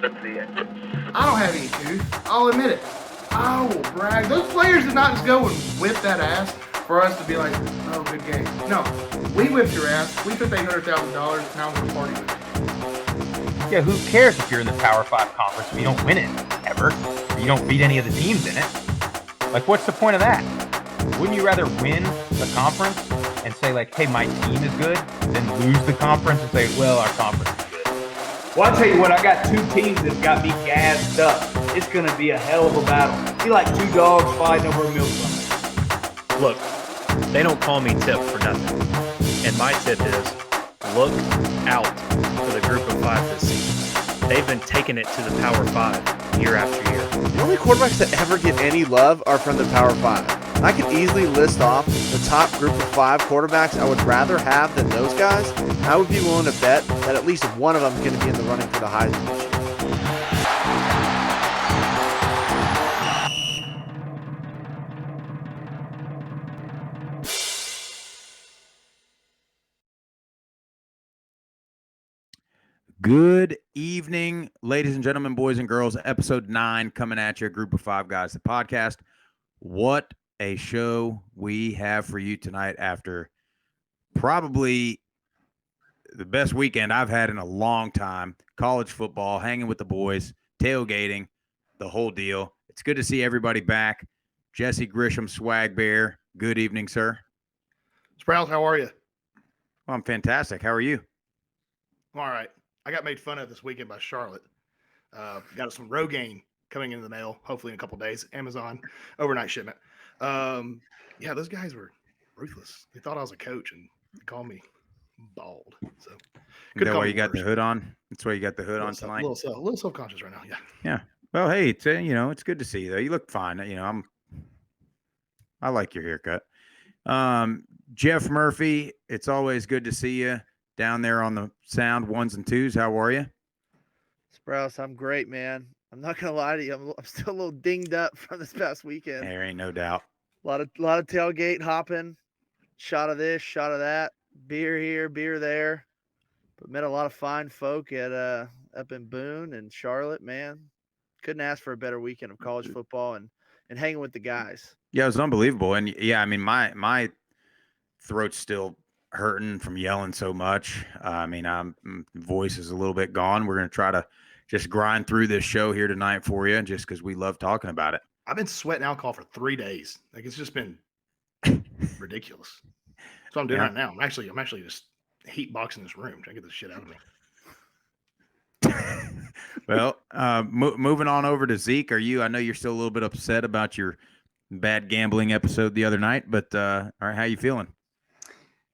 I don't have any tooth. I'll admit it. I will brag. Those players did not just go and whip that ass for us to be like, oh, good game. No, we whipped your ass. We took $800,000. Now we're partying with it. Yeah, who cares if you're in the Power 5 conference if you don't win it, ever? Or you don't beat any of the teams in it? Like, what's the point of that? Wouldn't you rather win the conference and say, like, hey, my team is good, than lose the conference and say, well, our conference is good? Well, I'll tell you what, I got two teams that got me gassed up. It's going to be a hell of a battle. Be like two dogs fighting over a milk bun. Look, they don't call me Tip for nothing. And my tip is, look out for the group of 5 this season. They've been taking it to the Power 5 year after year. The only quarterbacks that ever get any love are from the Power 5. I could easily list off the top group of 5 quarterbacks I would rather have than those guys. I would be willing to bet that at least one of them is going to be in the running for the Heisman this year. Good evening, ladies and gentlemen, boys and girls. Episode 9 coming at you, Group of 5 Guys, the podcast. What a show we have for you tonight after probably the best weekend I've had in a long time. College football, hanging with the boys, tailgating, the whole deal. It's good to see everybody back. Jesse Grisham, Swag Bear, good evening, sir. Sprouse, how are you? Well, I'm fantastic. How are you? I'm all right. I got made fun of this weekend by Charlotte. Got some Rogaine coming in the mail, hopefully in a couple days. Amazon overnight shipment. Yeah, those guys were ruthless. They thought I was a coach and they called me bald. So Is that why you got the hood on? That's why you got the hood on tonight. A little self-conscious right now. Yeah. Yeah. Well, hey, it's it's good to see you though. You look fine. I like your haircut. Jeff Murphy, it's always good to see you down there on the sound 1s and 2s. How are you? Sprouse, I'm great, man. I'm not gonna lie to you. I'm still a little dinged up from this past weekend. There ain't no doubt. A lot of tailgate hopping, shot of this, shot of that, beer here, beer there. But met a lot of fine folk at up in Boone and Charlotte. Man, couldn't ask for a better weekend of college football and hanging with the guys. Yeah, it was unbelievable. And yeah, I mean, my throat's still hurting from yelling so much. Voice is a little bit gone. We're going to try to just grind through this show here tonight for you just because we love talking about it. I've been sweating alcohol for 3 days. Like, it's just been ridiculous. That's what I'm doing right now. I'm actually just heat boxing this room, trying to get this shit out of me. Well, moving on over to Zeke. I know you're still a little bit upset about your bad gambling episode the other night, but all right, how you feeling?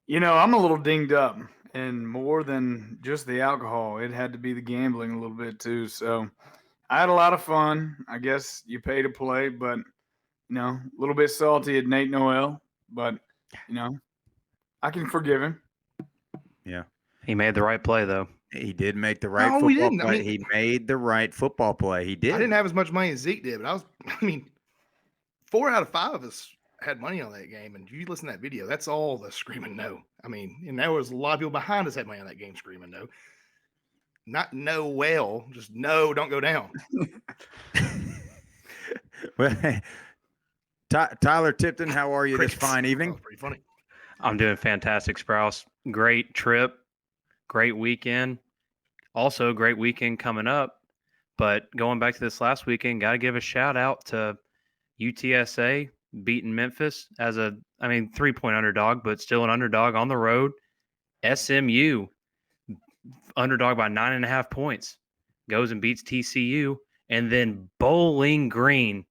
I'm a little dinged up, and more than just the alcohol, it had to be the gambling a little bit too. So I had a lot of fun. I guess you pay to play, but, a little bit salty at Nate Noel, but, I can forgive him. Yeah. He made the right play, though. He did make the right No, he football didn't. play. He made the right football play. He did. I didn't have as much money as Zeke did, but 4 out of 5 of us had money on that game, and you listen to that video, that's all the screaming no. And there was a lot of people behind us had money on that game screaming no. Not no, well, just no, don't go down. Well, Tyler Tipton, how are you this fine evening? That was pretty funny. I'm doing fantastic, Sprouse. Great trip, great weekend. Also, great weekend coming up. But going back to this last weekend, got to give a shout out to UTSA beating Memphis as a 3-point underdog, but still an underdog on the road. SMU, underdog by 9.5 points, goes and beats TCU. And then Bowling Green,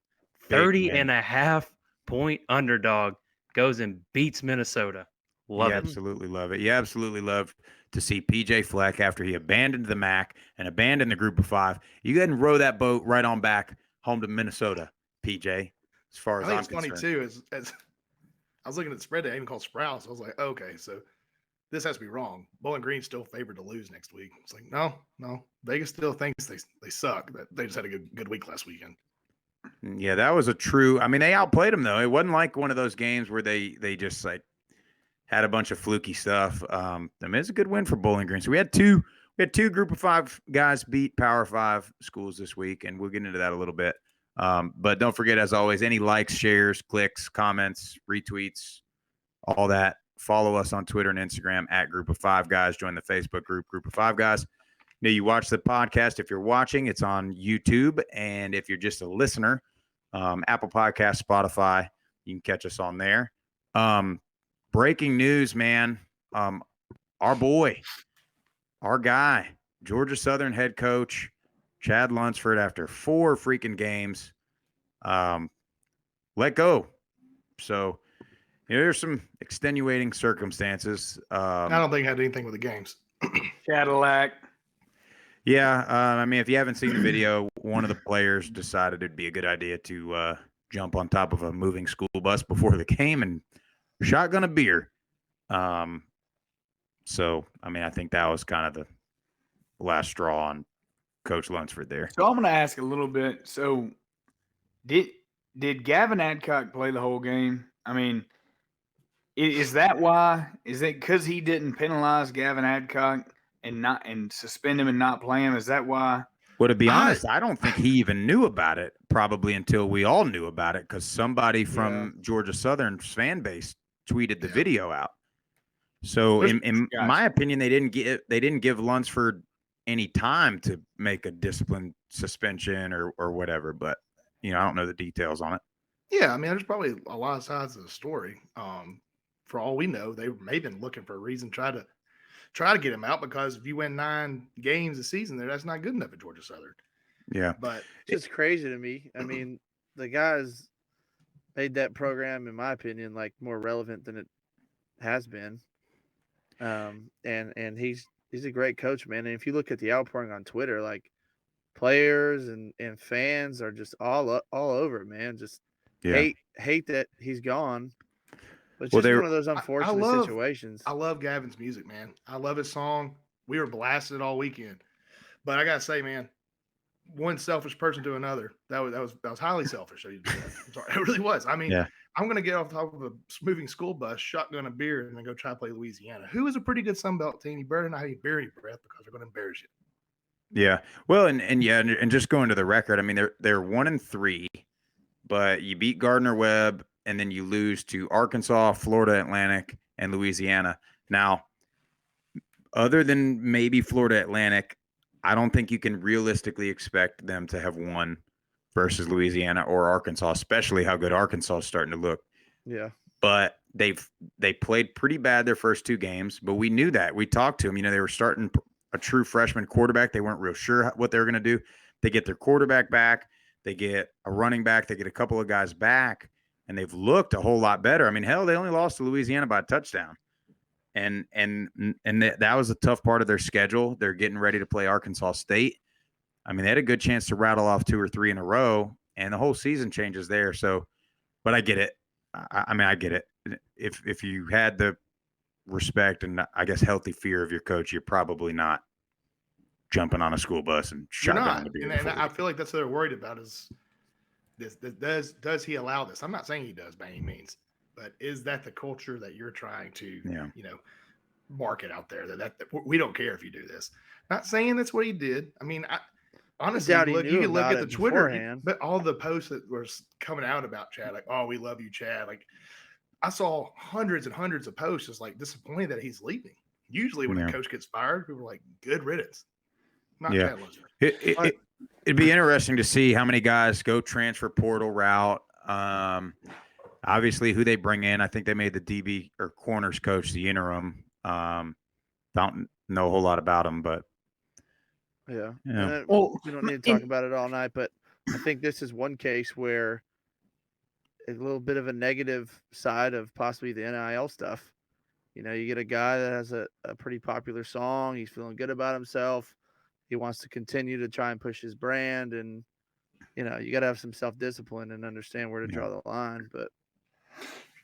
30.5 point underdog, goes and beats Minnesota. Love it. Absolutely love it. You absolutely love to see PJ Fleck after he abandoned the MAC and abandoned the group of 5. You go ahead and row that boat right on back home to Minnesota, PJ. As far as I think I'm it's funny concerned. too. As I was looking at the spread, they even called Sprouse. I was like, okay, so this has to be wrong. Bowling Green's still favored to lose next week. It's like, no. Vegas still thinks they suck. That they just had a good week last weekend. Yeah, that was a true. They outplayed them though. It wasn't like one of those games where they just like had a bunch of fluky stuff. It's a good win for Bowling Green. So we had two We had 2 Group of 5 guys beat Power 5 schools this week, and we'll get into that a little bit. But don't forget, as always, any likes, shares, clicks, comments, retweets, all that. Follow us on Twitter and Instagram at Group of 5 Guys. Join the Facebook group, Group of 5 Guys. Now, you watch the podcast. If you're watching, it's on YouTube. And if you're just a listener, Apple Podcast, Spotify, you can catch us on there. Breaking news, man. Our boy, our guy, Georgia Southern head coach, Chad Lunsford, after 4 freaking games, let go. So, there's some extenuating circumstances. I don't think it had anything with the games. Cadillac. Yeah, I mean, if you haven't seen the video, one of the players decided it'd be a good idea to jump on top of a moving school bus before the game and shotgun a beer. So, I mean, I think that was kind of the last straw on Coach Lunsford there. So I'm going to ask a little bit. So did Gavin Adcock play the whole game? I mean, is that why? Is it because he didn't penalize Gavin Adcock and suspend him and not play him? Is that why? Well, to be honest, I don't think he even knew about it probably until we all knew about it, because somebody from Georgia Southern's fan base tweeted the video out. So in my opinion, they didn't give Lunsford any time to make a discipline suspension or whatever. But I don't know the details on it. Yeah, I mean, there's probably a lot of sides of the story. For all we know, they may have been looking for a reason to try to get him out, because if you win 9 games a season there, that's not good enough at Georgia Southern. Yeah, but it's just crazy to me. I mean, the guys made that program, in my opinion, like more relevant than it has been. And he's a great coach, man. And if you look at the outpouring on Twitter, like players and fans are just all over it, man. Just hate that he's gone. But it's just one of those unfortunate situations. I love Gavin's music, man. I love his song. We were blasting it all weekend. But I gotta say, man, one selfish person to another, that was highly selfish. I'm sorry, it really was. I mean, I'm gonna get off the top of a moving school bus, shotgun a beer, and then go try to play Louisiana, who is a pretty good Sun Belt team. You better not have any beer in your breath, because they're gonna embarrass you. Yeah. Well, and just going to the record, I mean, they're 1-3, but you beat Gardner Webb, and then you lose to Arkansas, Florida Atlantic, and Louisiana. Now, other than maybe Florida Atlantic, I don't think you can realistically expect them to have won versus Louisiana or Arkansas, especially how good Arkansas is starting to look. Yeah. But they played pretty bad their first 2 games, but we knew that. We talked to them. They were starting a true freshman quarterback. They weren't real sure what they were going to do. They get their quarterback back. They get a running back. They get a couple of guys back, and they've looked a whole lot better. I mean, hell, they only lost to Louisiana by a touchdown. And that was a tough part of their schedule. They're getting ready to play Arkansas State. I mean, they had a good chance to rattle off 2 or 3 in a row, and the whole season changes there. So, but I get it. I mean, I get it. If you had the respect and I guess healthy fear of your coach, you're probably not jumping on a school bus and shotgunning the beer. And I feel like that's what they're worried about is this. Does he allow this? I'm not saying he does by any means, but is that the culture that you're trying to, market out there? That we don't care if you do this. Not saying that's what he did. I mean, honestly, you can look at the Twitter, but all the posts that were coming out about Chad, like, "Oh, we love you, Chad." Like, I saw hundreds and hundreds of posts just like disappointed that he's leaving. Usually, when a coach gets fired, people are like, "Good riddance." Not Chad Lunsford. It'd be interesting to see how many guys go transfer portal route. Obviously, who they bring in. I think they made the DB or corners coach the interim. Don't know a whole lot about him, but yeah. Well, we don't need to talk about it all night, but I think this is one case where a little bit of a negative side of possibly the NIL stuff. You get a guy that has a pretty popular song. He's feeling good about himself. He wants to continue to try and push his brand, and you got to have some self-discipline and understand where to draw the line. But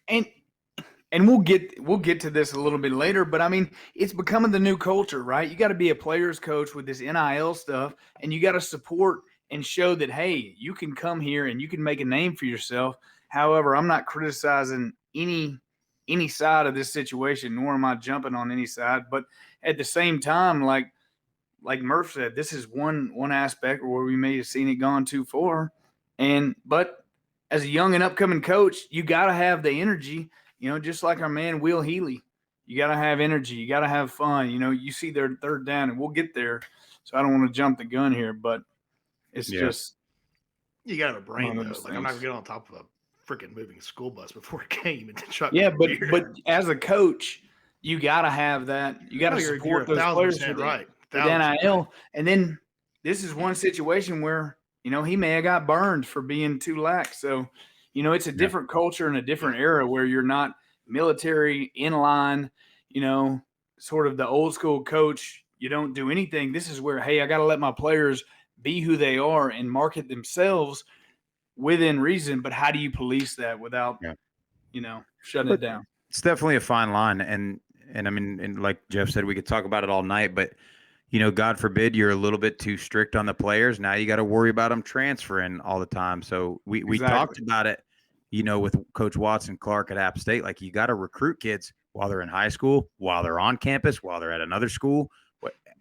and we'll get to this a little bit later, but I mean, it's becoming the new culture, right? You got to be a player's coach with this NIL stuff, and you got to support and show that, hey, you can come here and you can make a name for yourself. However, I'm not criticizing any side of this situation, nor am I jumping on any side. But at the same time, like, like Murph said, this is one aspect where we may have seen it gone too far. But as a young and upcoming coach, you got to have the energy, just like our man Will Healy. You got to have energy. You got to have fun. You see their third down, and we'll get there. So I don't want to jump the gun here, but it's just you got to have a brain one of though. those Like I'm not things. gonna get on top of a freaking moving school bus before a game and then chuck Yeah, me a but beer. as a coach, you got to have that. You got to No, you're support those players 1,000% with right. with 1,000% NIL. right. And then this is one situation where, he may have got burned for being too lax. So, it's a different culture and a different era where you're not military in line, sort of the old school coach. You don't do anything. This is where, hey, I got to let my players be who they are and market themselves within reason. But how do you police that without, shutting it down? It's definitely a fine line. And I mean, and like Jeff said, we could talk about it all night, but God forbid you're a little bit too strict on the players. Now you got to worry about them transferring all the time. So we talked about it, with Coach Watson Clark at App State. Like, you got to recruit kids while they're in high school, while they're on campus, while they're at another school.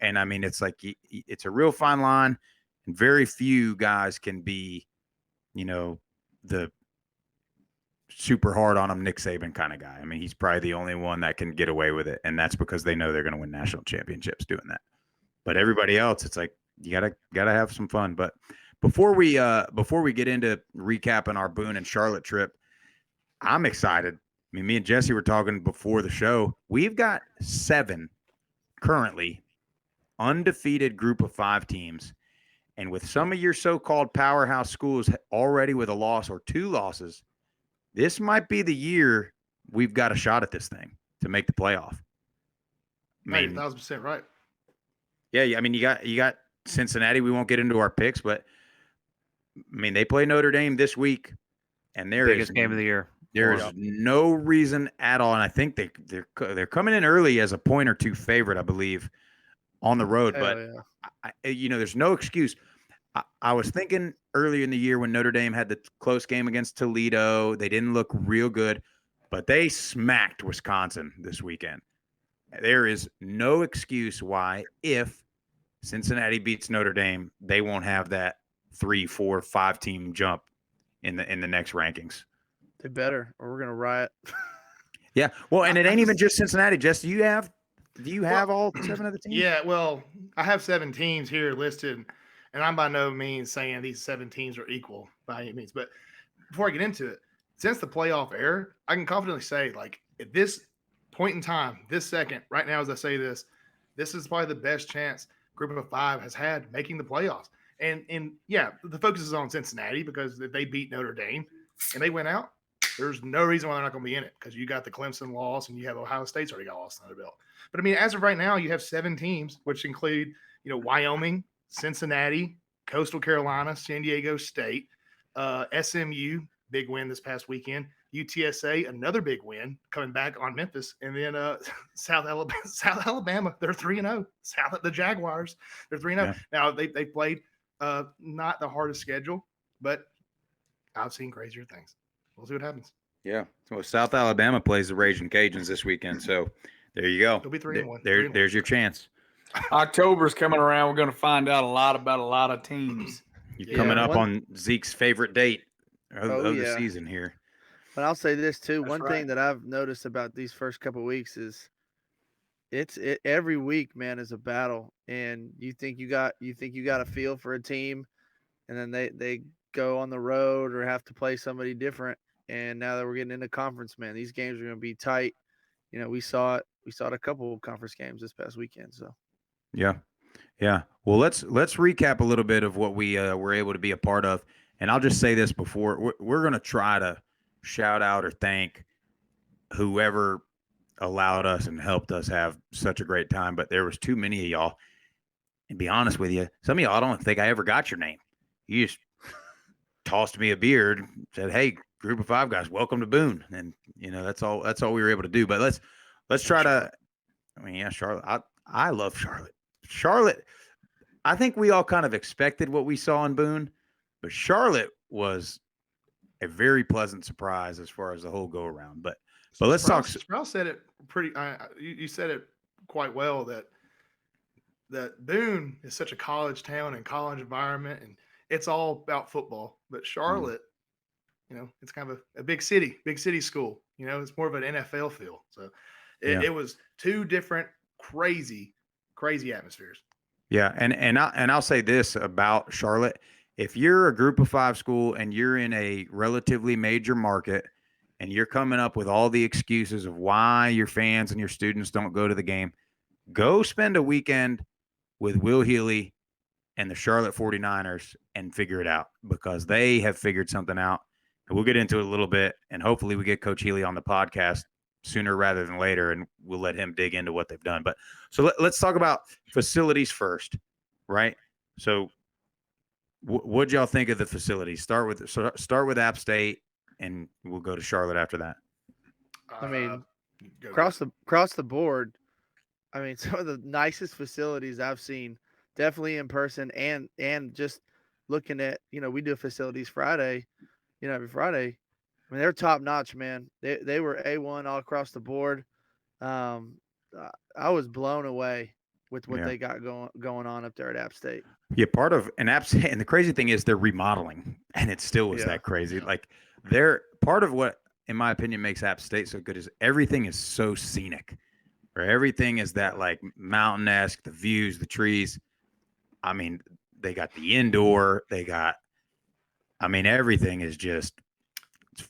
And I mean, it's like, it's a real fine line, and very few guys can be, the super hard on him Nick Saban kind of guy. I mean, he's probably the only one that can get away with it, and that's because they know they're going to win national championships doing that. But everybody else, it's like, you gotta have some fun. But before we get into recapping our Boone and Charlotte trip, I'm excited. I mean, me and Jesse were talking before the show. We've got 7 currently undefeated group of 5 teams. And with some of your so-called powerhouse schools already with a loss or 2 losses, this might be the year we've got a shot at this thing to make the playoff. I mean, 1,000% right. Yeah, I mean, you got Cincinnati. We won't get into our picks, but I mean, they play Notre Dame this week, and there Biggest is game of the year. There's no reason at all, and I think they're coming in early as a point or 2 favorite, I believe, on the road. Hell But there's no excuse. I was thinking earlier in the year when Notre Dame had the close game against Toledo, they didn't look real good, but they smacked Wisconsin this weekend. There is no excuse why, if Cincinnati beats Notre Dame, they won't have that 3, 4, 5 team jump in the next rankings. They better, or we're gonna riot. Yeah, well, and it ain't even just Cincinnati. Jess, do you have all 7 of the teams? Yeah, well, I have 7 teams here listed, and I'm by no means saying these 7 teams are equal by any means. But before I get into it, since the playoff era, I can confidently say, like, at this point in time, this second, right now, as I say this is probably the best chance group of 5 has had making the playoffs. And yeah, the focus is on Cincinnati because they beat Notre Dame and they went out. There's no reason why they're not going to be in it, because you got the Clemson loss and you have Ohio State's already got lost under belt. But I mean, as of right now, you have 7 teams, which include, Wyoming, Cincinnati, Coastal Carolina, San Diego State, SMU, big win this past weekend, UTSA, another big win coming back on Memphis, and then South Alabama, they're 3-0. The Jaguars, they're 3-0. Yeah. Now they played not the hardest schedule, but I've seen crazier things. We'll see what happens. Yeah. So South Alabama plays the Raging Cajuns this weekend. So there you go. They'll be 3-1. There's your chance. October's coming around. We're going to find out a lot about a lot of teams. You're coming up on Zeke's favorite date of the season here. But I'll say this too. That's One right. thing that I've noticed about these first couple of weeks is every week, man, is a battle. And you think you got a feel for a team, and then they go on the road or have to play somebody different. And now that we're getting into conference, man, these games are going to be tight. We saw it a couple of conference games this past weekend. So Yeah. Well, let's recap a little bit of what we were able to be a part of. And I'll just say this before we're going to try to shout out or thank whoever allowed us and helped us have such a great time. But there was too many of y'all. And be honest with you, some of y'all, I don't think I ever got your name. You just tossed me a beer and said, "Hey, group of 5 guys, welcome to Boone." And that's all we were able to do. But let's try to. I mean, yeah, Charlotte. I love Charlotte. Charlotte. I think we all kind of expected what we saw in Boone, but Charlotte was a very pleasant surprise as far as the whole go around. But let's talk. Sprouse said it pretty. You said it quite well, that the Boone is such a college town and college environment, and it's all about football. But Charlotte, it's kind of a big city school. It's more of an NFL feel. So Yeah. it was two different crazy, crazy atmospheres. Yeah, and I'll say this about Charlotte: if you're a Group of 5 school and you're in a relatively major market, and you're coming up with all the excuses of why your fans and your students don't go to the game, go spend a weekend with Will Healy and the Charlotte 49ers and figure it out, because they have figured something out. And we'll get into it a little bit, and hopefully we get Coach Healy on the podcast sooner rather than later, and we'll let him dig into what they've done. But so let's talk about facilities first, right? So what'd y'all think of the facilities? Start with App State, and we'll go to Charlotte after that. I mean, Go across the board, I mean, some of the nicest facilities I've seen, definitely in person, and just looking at, we do facilities Friday, every Friday. I mean, they're top notch, man. They were A1 all across the board. Um, I was blown away with what Yeah. they got going on up there at App State. Yeah, part of an App State, and the crazy thing is they're remodeling, and it still was Yeah. that crazy. Like they're part of what, in my opinion, makes App State so good is everything is so scenic. Or everything is that like mountain-esque, the views, the trees. I mean, they got the indoor, everything is just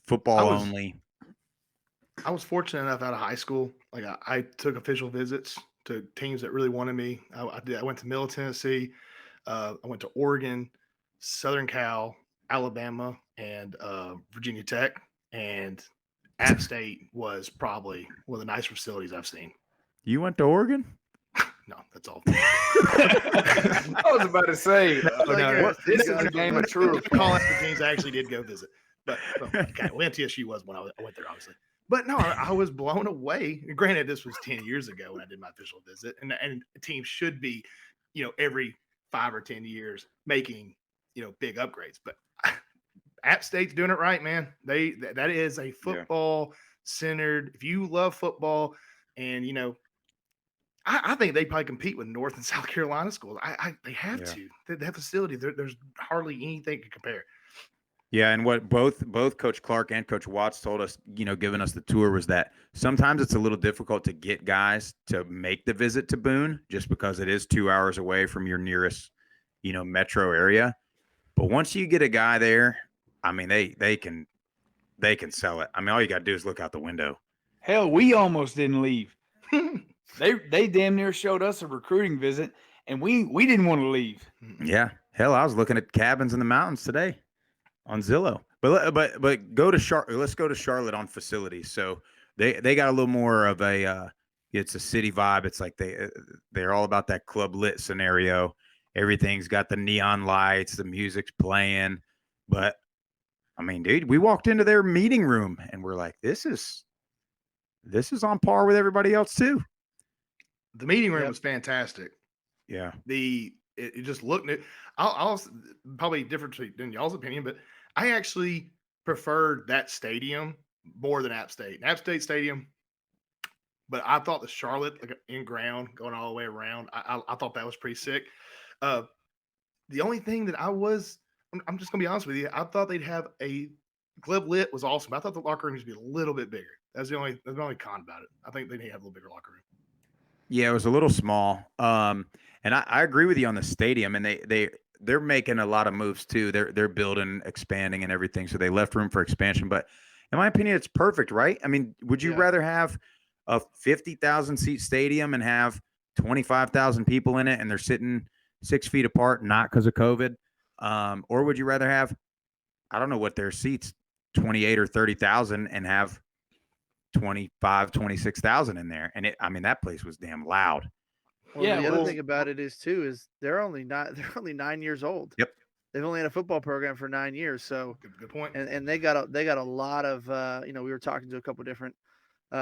football only. I was fortunate enough out of high school. Like I took official visits to teams that really wanted me. I went to Middle Tennessee. I went to Oregon, Southern Cal, Alabama, and Virginia Tech. And App State was probably one of the nicer facilities I've seen. You went to Oregon? No, that's all. I was about to say, this is a game of true. Call out the teams I actually did go visit. But okay, well, MTSU was when I went there, obviously. But no, I was blown away. Granted, this was 10 years ago when I did my official visit, and teams should be, every 5 or 10 years making, big upgrades. But App State's doing it right, man. That is a football centered. If you love football, and I think they probably compete with North and South Carolina schools. They have to. That facility, there's hardly anything to compare. Yeah, and what both Coach Clark and Coach Watts told us, giving us the tour, was that sometimes it's a little difficult to get guys to make the visit to Boone just because it is 2 hours away from your nearest, metro area. But once you get a guy there, I mean, they can sell it. I mean, all you got to do is look out the window. Hell, we almost didn't leave. They damn near showed us a recruiting visit, and we didn't want to leave. Yeah, hell, I was looking at cabins in the mountains today on Zillow. But go to Charlotte. Let's go to Charlotte on facilities. So they got a little more of a it's a city vibe. It's like they're all about that club lit scenario. Everything's got the neon lights, the music's playing. But I mean, dude, we walked into their meeting room and we're like, this is on par with everybody else too. The meeting room was fantastic. Yeah. It just looked. I'll probably different than y'all's opinion, but I actually preferred that stadium more than App State. App State Stadium, but I thought the Charlotte, like in ground going all the way around, I thought that was pretty sick. The only thing that I'm just gonna be honest with you, I thought they'd have a club lit was awesome. I thought the locker room used to be a little bit bigger. That's the only con about it. I think they need to have a little bigger locker room. Yeah, it was a little small. And I agree with you on the stadium, and they're making a lot of moves too. They're building, expanding, and everything. So they left room for expansion. But in my opinion, it's perfect, right? I mean, would you rather have a 50,000 seat stadium and have 25,000 people in it, and they're sitting 6 feet apart, not because of COVID? Or would you rather have, I don't know what their seats, 28 or 30,000, and have 25, 26,000 in there? And that place was damn loud. Well, the other thing about it is they're only 9 years old. Yep. They've only had a football program for 9 years. So good point. And they got a lot of we were talking to a couple different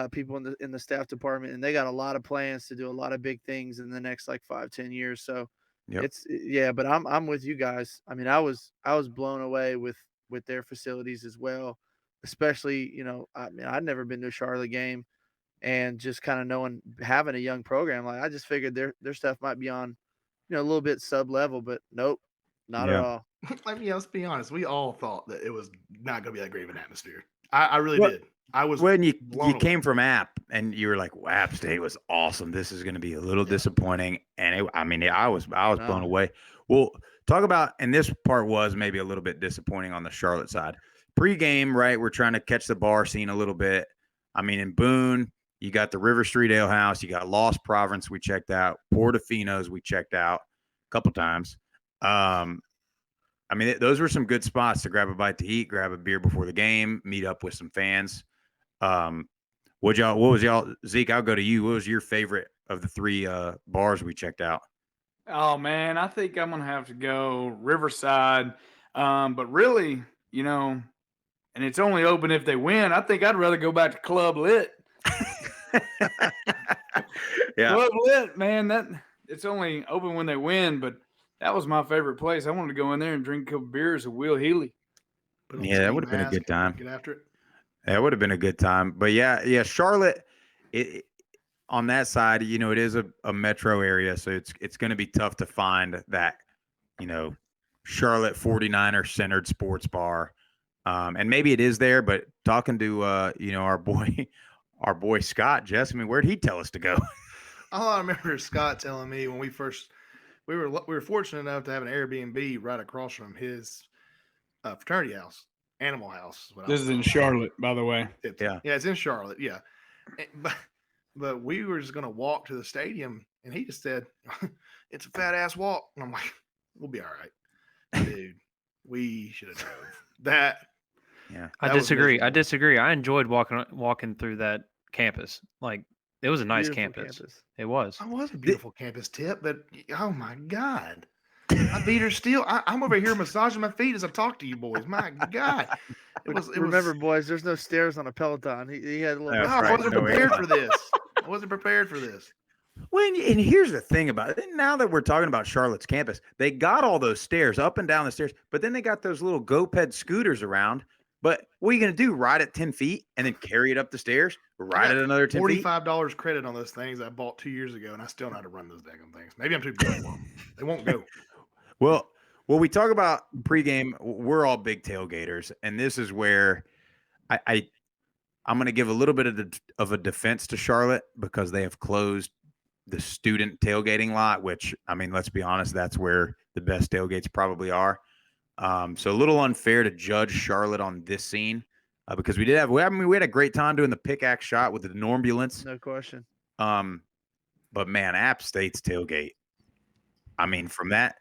people in the staff department, and they got a lot of plans to do a lot of big things in the next like 5-10 years. So but I'm with you guys. I mean, I was blown away with their facilities as well, especially, I mean, I'd never been to a Charlotte game. And just kind of having a young program, like I just figured their stuff might be on a little bit sub level, but nope, not at Yeah. all. Like, let's be honest. We all thought that it was not going to be that great of an atmosphere. I really Well, did. I was When you blown away. came from App and you were like, well, App State was awesome. This is going to be a little disappointing. And I was blown No. away. Well, talk about, and this part was maybe a little bit disappointing on the Charlotte side. Pre-game, right? We're trying to catch the bar scene a little bit. I mean, in Boone, you got the River Street Ale House, you got Lost Province, we checked out, Portofino's, we checked out a couple times. I mean, those were some good spots to grab a bite to eat, grab a beer before the game, meet up with some fans. What was y'all, Zeke? I'll go to you. What was your favorite of the three bars we checked out? Oh man, I think I'm gonna have to go Riverside. But really, and it's only open if they win. I think I'd rather go back to Club Lit. Yeah. Club Lit, man, that it's only open when they win, but that was my favorite place. I wanted to go in there and drink a couple beers with Will Healy. Put on Yeah, the that ski would've been a mask good and time. Get after it. That would have been a good time. But yeah, Charlotte, on that side, it is a metro area, so it's going to be tough to find that, Charlotte 49er centered sports bar. And maybe it is there, but talking to our boy Scott, Jess, I mean, where'd he tell us to go? All I remember is Scott telling me when we were fortunate enough to have an Airbnb right across from his fraternity house, Animal House. Is what This is in Charlotte, by the way. Yeah. Yeah, it's in Charlotte. Yeah, but we were just gonna walk to the stadium, and he just said, "It's a fat ass walk," and I'm like, "We'll be all right, dude. We should have drove that." Yeah. I That was disagree. I miserable. disagree. I enjoyed walking through that campus. Like it was a nice Beautiful campus. It was. It was a beautiful campus tip, but oh my god, my feet are still. I'm over here massaging my feet as I talk to you boys. My god, it was. Remember, boys, there's no stairs on a Peloton. He had a little. That's No, I right. wasn't No prepared air. for this. I wasn't prepared for this. And here's the thing about it. Now that we're talking about Charlotte's campus, they got all those stairs up and down the stairs, but then they got those little GoPed scooters around. But what are you going to do? Ride at 10 feet and then carry it up the stairs? Ride at another 10 feet? $45 credit on those things I bought 2 years ago, and I still know how to run those daggone things. Maybe I'm too good for them. They won't go. Well, we talk about pregame. We're all big tailgaters, and this is where I'm going to give a little bit of a defense to Charlotte because they have closed the student tailgating lot, which, I mean, let's be honest, that's where the best tailgates probably are. So a little unfair to judge Charlotte on this scene because we had a great time doing the pickaxe shot with the Normbulance. No question. But man, App State's tailgate. I mean, from that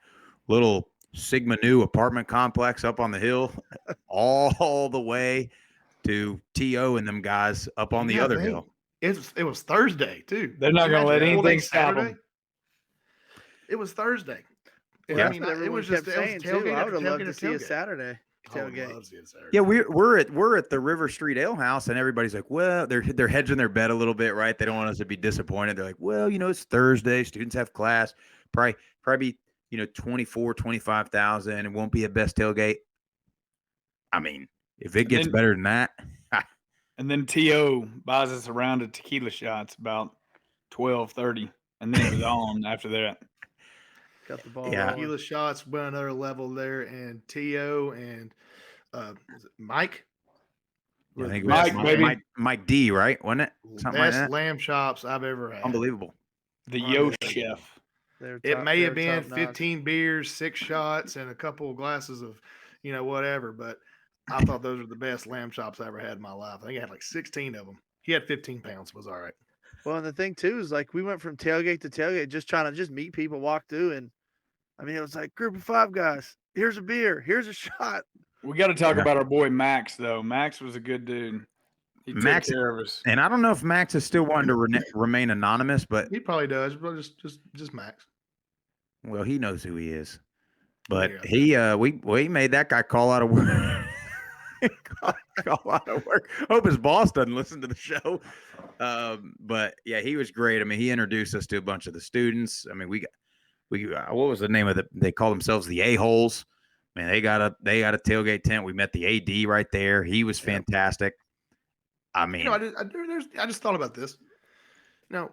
little Sigma Nu apartment complex up on the hill, all the way to TO and them guys up on the Yeah, other hill. It was Thursday too. They're not Can you gonna let imagine a full day anything stop Saturday? them. It was Thursday. Well, Yeah. that's what everyone kept saying too. I would have loved to see a Saturday tailgate. Yeah, we're at the River Street Ale House, and everybody's like, well, they're hedging their bet a little bit, right? They don't want us to be disappointed. They're like, well, it's Thursday, students have class, probably 24, 25,000. It won't be a best tailgate. I mean, if it gets better than that, And then T.O. buys us a round of tequila shots about 12:30, and then it was on after that. Got the ball. Yeah. rolling. Tequila shots went another level there, and T.O. and is it Mike? I think it Mike, was baby. Mike D, right? Wasn't it? Something like Best that. lamb chops I've ever had. Unbelievable. The Yo Chef. It may have been 15 beers, 6 shots, and a couple of glasses of, whatever. But I thought those were the best lamb chops I ever had in my life. I think I had like 16 of them. He had 15 pounds. Was all right. Well, and the thing too is like we went from tailgate to tailgate, just trying to just meet people, walk through, and I mean it was like group of 5 guys. Here's a beer. Here's a shot. We got to talk about our boy Max, though. Max was a good dude. He took Max- care of us. And I don't know if Max is still wanting to remain anonymous, but He probably does, but just Max. well, he knows who he is. But Yeah. we made that guy call out of work. call out of work. Hope his boss doesn't listen to the show. But yeah, he was great. I mean, he introduced us to a bunch of the students. I mean, we what was the name of they call themselves the A-holes. Man, they got a tailgate tent. We met the AD right there. He was fantastic. I mean, I just thought about this. Now,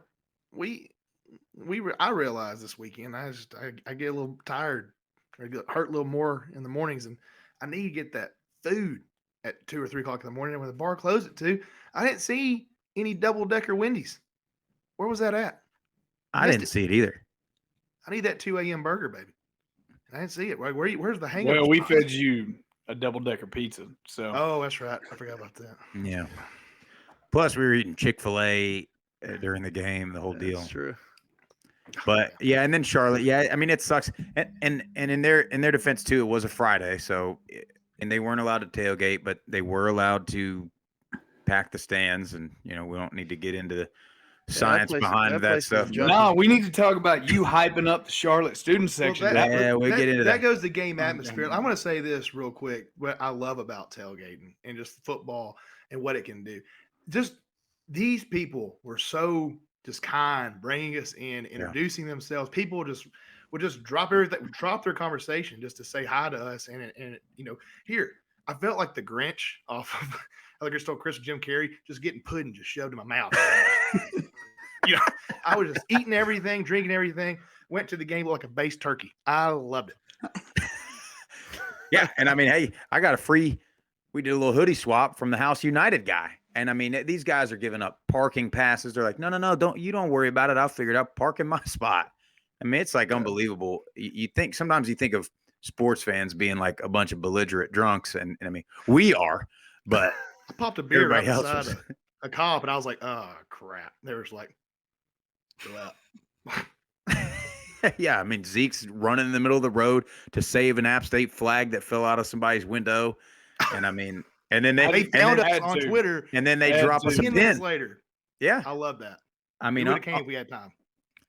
I realized this weekend I get a little tired, or get hurt a little more in the mornings, and I need to get that food at 2 or 3 o'clock in the morning. And when the bar closed at 2, I didn't see any double decker Wendy's. Where was that at? I Missed didn't it. see it either. I need that 2 a.m. burger, baby. I didn't see it. Where's the hangover? Well, we spots? fed you a double decker pizza. So Oh, that's right. I forgot about that. Yeah. Plus, we were eating Chick-fil-A during the game, the whole deal. That's true. But yeah, and then Charlotte. Yeah, I mean it sucks. And in their defense too, it was a Friday, so and they weren't allowed to tailgate, but they were allowed to pack the stands. And we don't need to get into the science behind that stuff. no, we need to talk about you hyping up the Charlotte student section. We'll get into that. That goes to game atmosphere. I'm going to say this real quick. What I love about tailgating and just football and what it can do. Just these people were so just kind, bringing us in, introducing themselves. People would just drop everything, drop their conversation just to say hi to us. And here I felt like the Grinch off of like I told Chris Jim Carrey, just getting pudding just shoved in my mouth. I was just eating everything, drinking everything. Went to the game like a based turkey. I loved it. Yeah, and I mean, hey, I got a free. We did a little hoodie swap from the House United guy, and I mean, these guys are giving up parking passes. They're like, no, don't worry about it. I'll figure it out. Park in my spot. I mean, it's like unbelievable. You think sometimes you think of sports fans being like a bunch of belligerent drunks, and I mean, we are, but I popped a beer right everybody beside a cop, and I was like, oh crap. There was like, go out. Yeah, I mean, Zeke's running in the middle of the road to save an App State flag that fell out of somebody's window. And I mean, and then they found us on Twitter. And then they drop us a 10 pin. minutes later. Yeah. I love that. I mean, we would have came if we had time.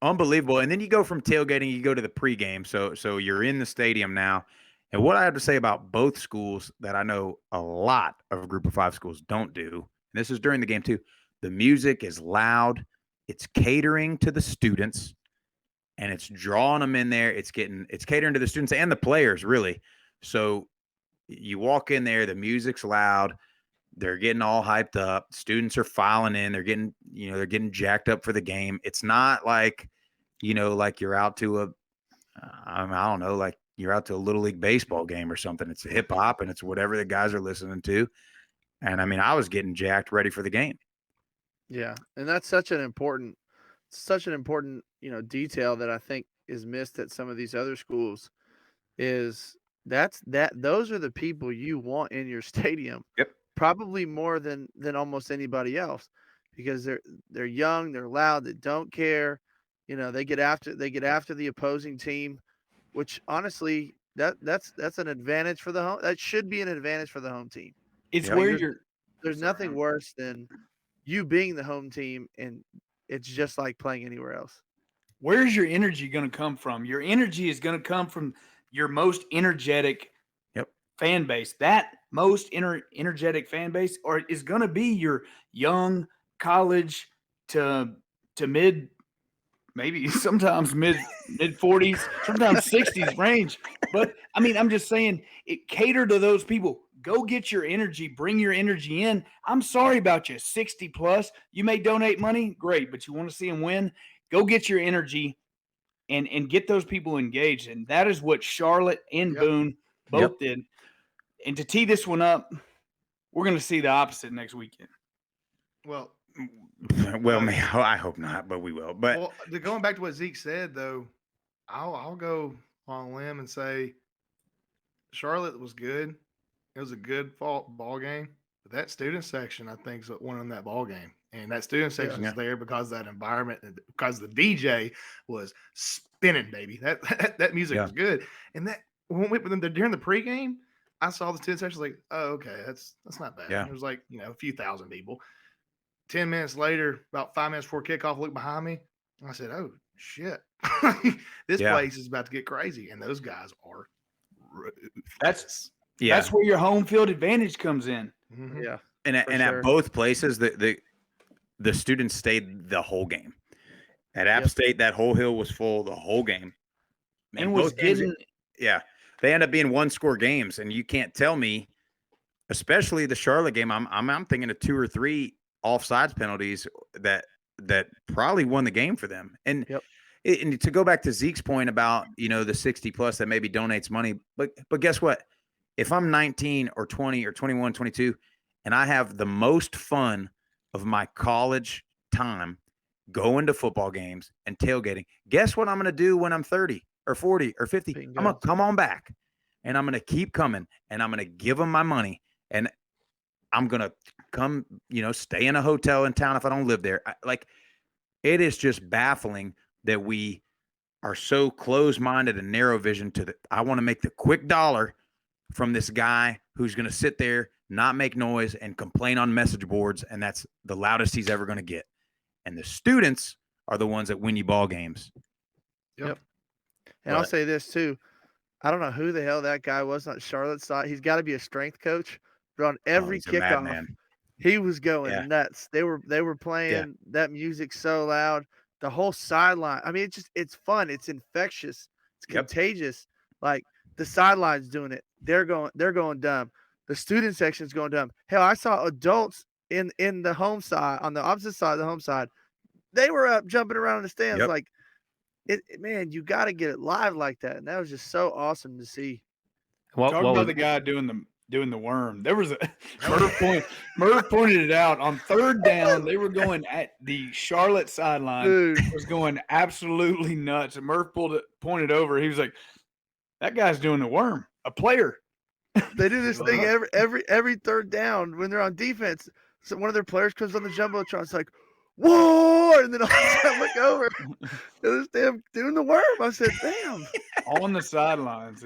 Unbelievable. And then you go from tailgating, you go to the pregame. So you're in the stadium now. And what I have to say about both schools that I know a lot of Group of Five schools don't do, and this is during the game too, the music is loud. It's catering to the students. And it's drawing them in there. It's catering to the students and the players, really. So you walk in there, the music's loud. They're getting all hyped up. Students are filing in. They're getting jacked up for the game. It's not like, like you're out to I don't know, like you're out to a Little League baseball game or something. It's hip hop and it's whatever the guys are listening to. And I mean, I was getting jacked ready for the game. Yeah. And that's such an important detail that I think is missed at some of these other schools is those are the people you want in your stadium. Yep. Probably more than almost anybody else, because they're young, they're loud, they don't care. They get after the opposing team, which honestly that's an advantage for the home. That should be an advantage for the home team. It's where there's nothing worse than you being the home team, and it's just like playing anywhere else. Where's your energy going to come from? Your energy is going to come from your most energetic fan base. That most energetic fan base is going to be your young college to mid, maybe sometimes mid 40s, sometimes 60s range. But I mean, I'm just saying, it cater to those people. Go get your energy, bring your energy in. I'm sorry about you, 60 plus. You may donate money, great, but you want to see them win? Go get your energy and get those people engaged. And that is what Charlotte and Boone both did. And to tee this one up, we're going to see the opposite next weekend. Well, I hope not, but we will. But going back to what Zeke said, though, I'll go on a limb and say Charlotte was good. It was a good ball game. But that student section, I think, is what won that ball game. And that student section is there because of that environment, because the DJ was spinning, baby. That music was good. And that during the pregame, I saw the student section, like, oh, okay, that's not bad. There was like, a few thousand people. 10 minutes later, about 5 minutes before kickoff, I looked behind me. And I said, oh, shit. This place is about to get crazy. And those guys are ruthless. That's where your home field advantage comes in. Mm-hmm. Yeah. And at both places, the students stayed the whole game. At App State, that whole hill was full the whole game. And was getting they end up being 1-score games, and you can't tell me, especially the Charlotte game. I'm thinking of 2 or 3 offsides penalties that probably won the game for them. And and to go back to Zeke's point about, the 60 plus that maybe donates money, but guess what? If I'm 19 or 20 or 21, 22, and I have the most fun of my college time going to football games and tailgating, guess what I'm going to do when I'm 30 or 40 or 50? Bingo. I'm going to come on back and I'm going to keep coming and I'm going to give them my money and I'm going to come, stay in a hotel in town if I don't live there. It is just baffling that we are so close-minded and narrow vision I want to make the quick dollar from this guy who's going to sit there, not make noise, and complain on message boards, and that's the loudest he's ever going to get. And the students are the ones that win you ball games. Yep. And I'll say this too. I don't know who the hell that guy was on Charlotte's side. He's got to be a strength coach. But on every he's a kickoff, madman. he was going nuts. They were playing that music so loud. The whole sideline. I mean, it's fun. It's infectious. It's contagious. Like the sideline's doing it. They're going dumb. The student section's going dumb. Hell, I saw adults in the home side, on the opposite side of the home side. They were up jumping around in the stands. Yep. Like man, you got to get it live like that. And that was just so awesome to see. Talk about the guy doing the worm. There was a Murph pointed it out on third down. They were going at the Charlotte sideline. Dude. Was going absolutely nuts. And Murph pointed over. He was like, "That guy's doing the worm. A player." They do this thing every third down when they're on defense. So one of their players comes on the jumbotron. It's like, whoa! And then all of a sudden I look over. This damn doing the worm. I said, damn. On the sidelines.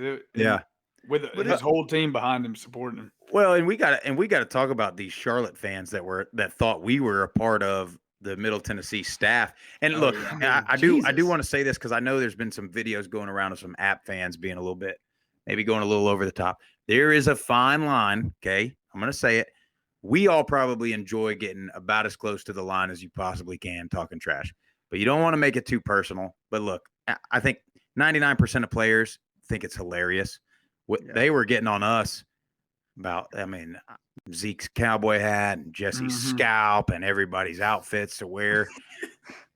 With his whole team behind him supporting him. Well, and we got to talk about these Charlotte fans that thought we were a part of the Middle Tennessee staff. And look, I do want to say this because I know there's been some videos going around of some App fans being a little bit, maybe going a little over the top. There is a fine line. Okay, I'm going to say it. We all probably enjoy getting about as close to the line as you possibly can, talking trash. But you don't want to make it too personal. But look, I think 99% of players think it's hilarious. They were getting on us about, Zeke's cowboy hat and Jesse's scalp and everybody's outfits to wear.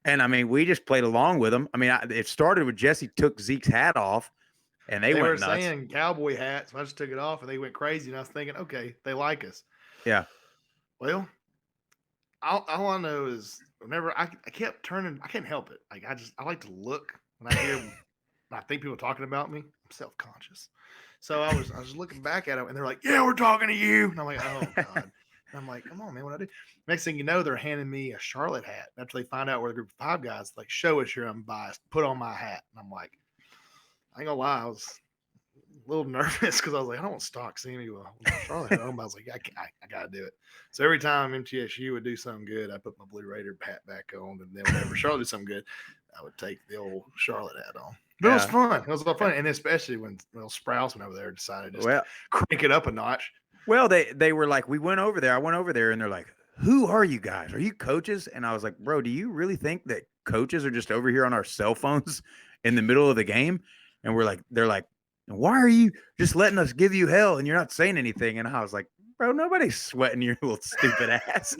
And, we just played along with them. It started with Jesse took Zeke's hat off, and they went were nuts. saying cowboy hats. So I just took it off, and they went crazy. And I was thinking, okay, they like us. Yeah. Well, all I know is whenever I kept turning, I can't help it. I like to look when I think people talking about me. I'm self-conscious. So I was looking back at them, and they're like, "Yeah, we're talking to you." And I'm like, "Oh God!" And I'm like, "Come on, man, what I do?" Next thing you know, they're handing me a Charlotte hat. After they find out we're the group of 5 guys, like, show us you're unbiased. Put on my hat, and I'm like, I ain't gonna lie, I was a little nervous because I was like, I don't want stock seeing me with a Charlotte hat on. But I was like, I gotta do it. So every time MTSU would do something good, I put my Blue Raider hat back on, and then whenever Charlotte did something good, I would take the old Charlotte hat on. But it was fun. It was a lot of fun, and especially when Sprouse went over there and decided to crank it up a notch. Well, they were like, we went over there. I went over there, and they're like, "Who are you guys? Are you coaches?" And I was like, "Bro, do you really think that coaches are just over here on our cell phones in the middle of the game?" And they're like, "Why are you just letting us give you hell and you're not saying anything?" And I was like, "Bro, nobody's sweating your little stupid ass."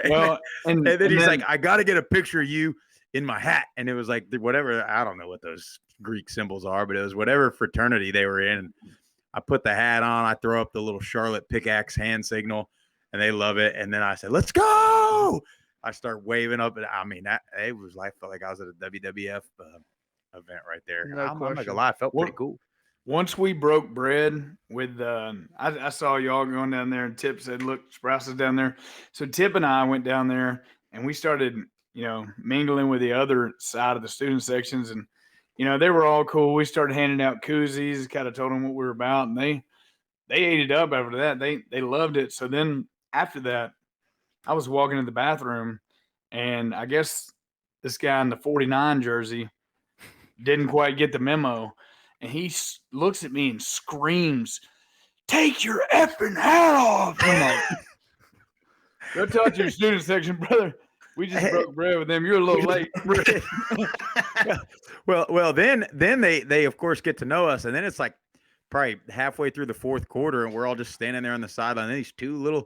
Well, and then he's like, "I got to get a picture of you in my hat." And it was like whatever, I don't know what those Greek symbols are, but it was whatever fraternity they were in. I put the hat on, I throw up the little Charlotte pickaxe hand signal, and they love it. And then I said, "Let's go!" I start waving up, and it was like, I felt like I was at a WWF event right there. I'm not gonna lie, it felt pretty cool. Once we broke bread with I saw y'all going down there, and Tip said, "Look, Sprouse is down there." So Tip and I went down there, and we started mingling with the other side of the student sections, and they were all cool. We started handing out koozies, kind of told them what we were about, and they ate it up. After that, they loved it. So then after that, I was walking to the bathroom, and I guess this guy in the 49 jersey didn't quite get the memo, and he looks at me and screams, "Take your effing hat off!" I'm like, "Go talk to your student section, brother. We just broke bread with them. You're a little late." Well, then they of course get to know us, and then it's like probably halfway through the fourth quarter, and we're all just standing there on the sideline. And these two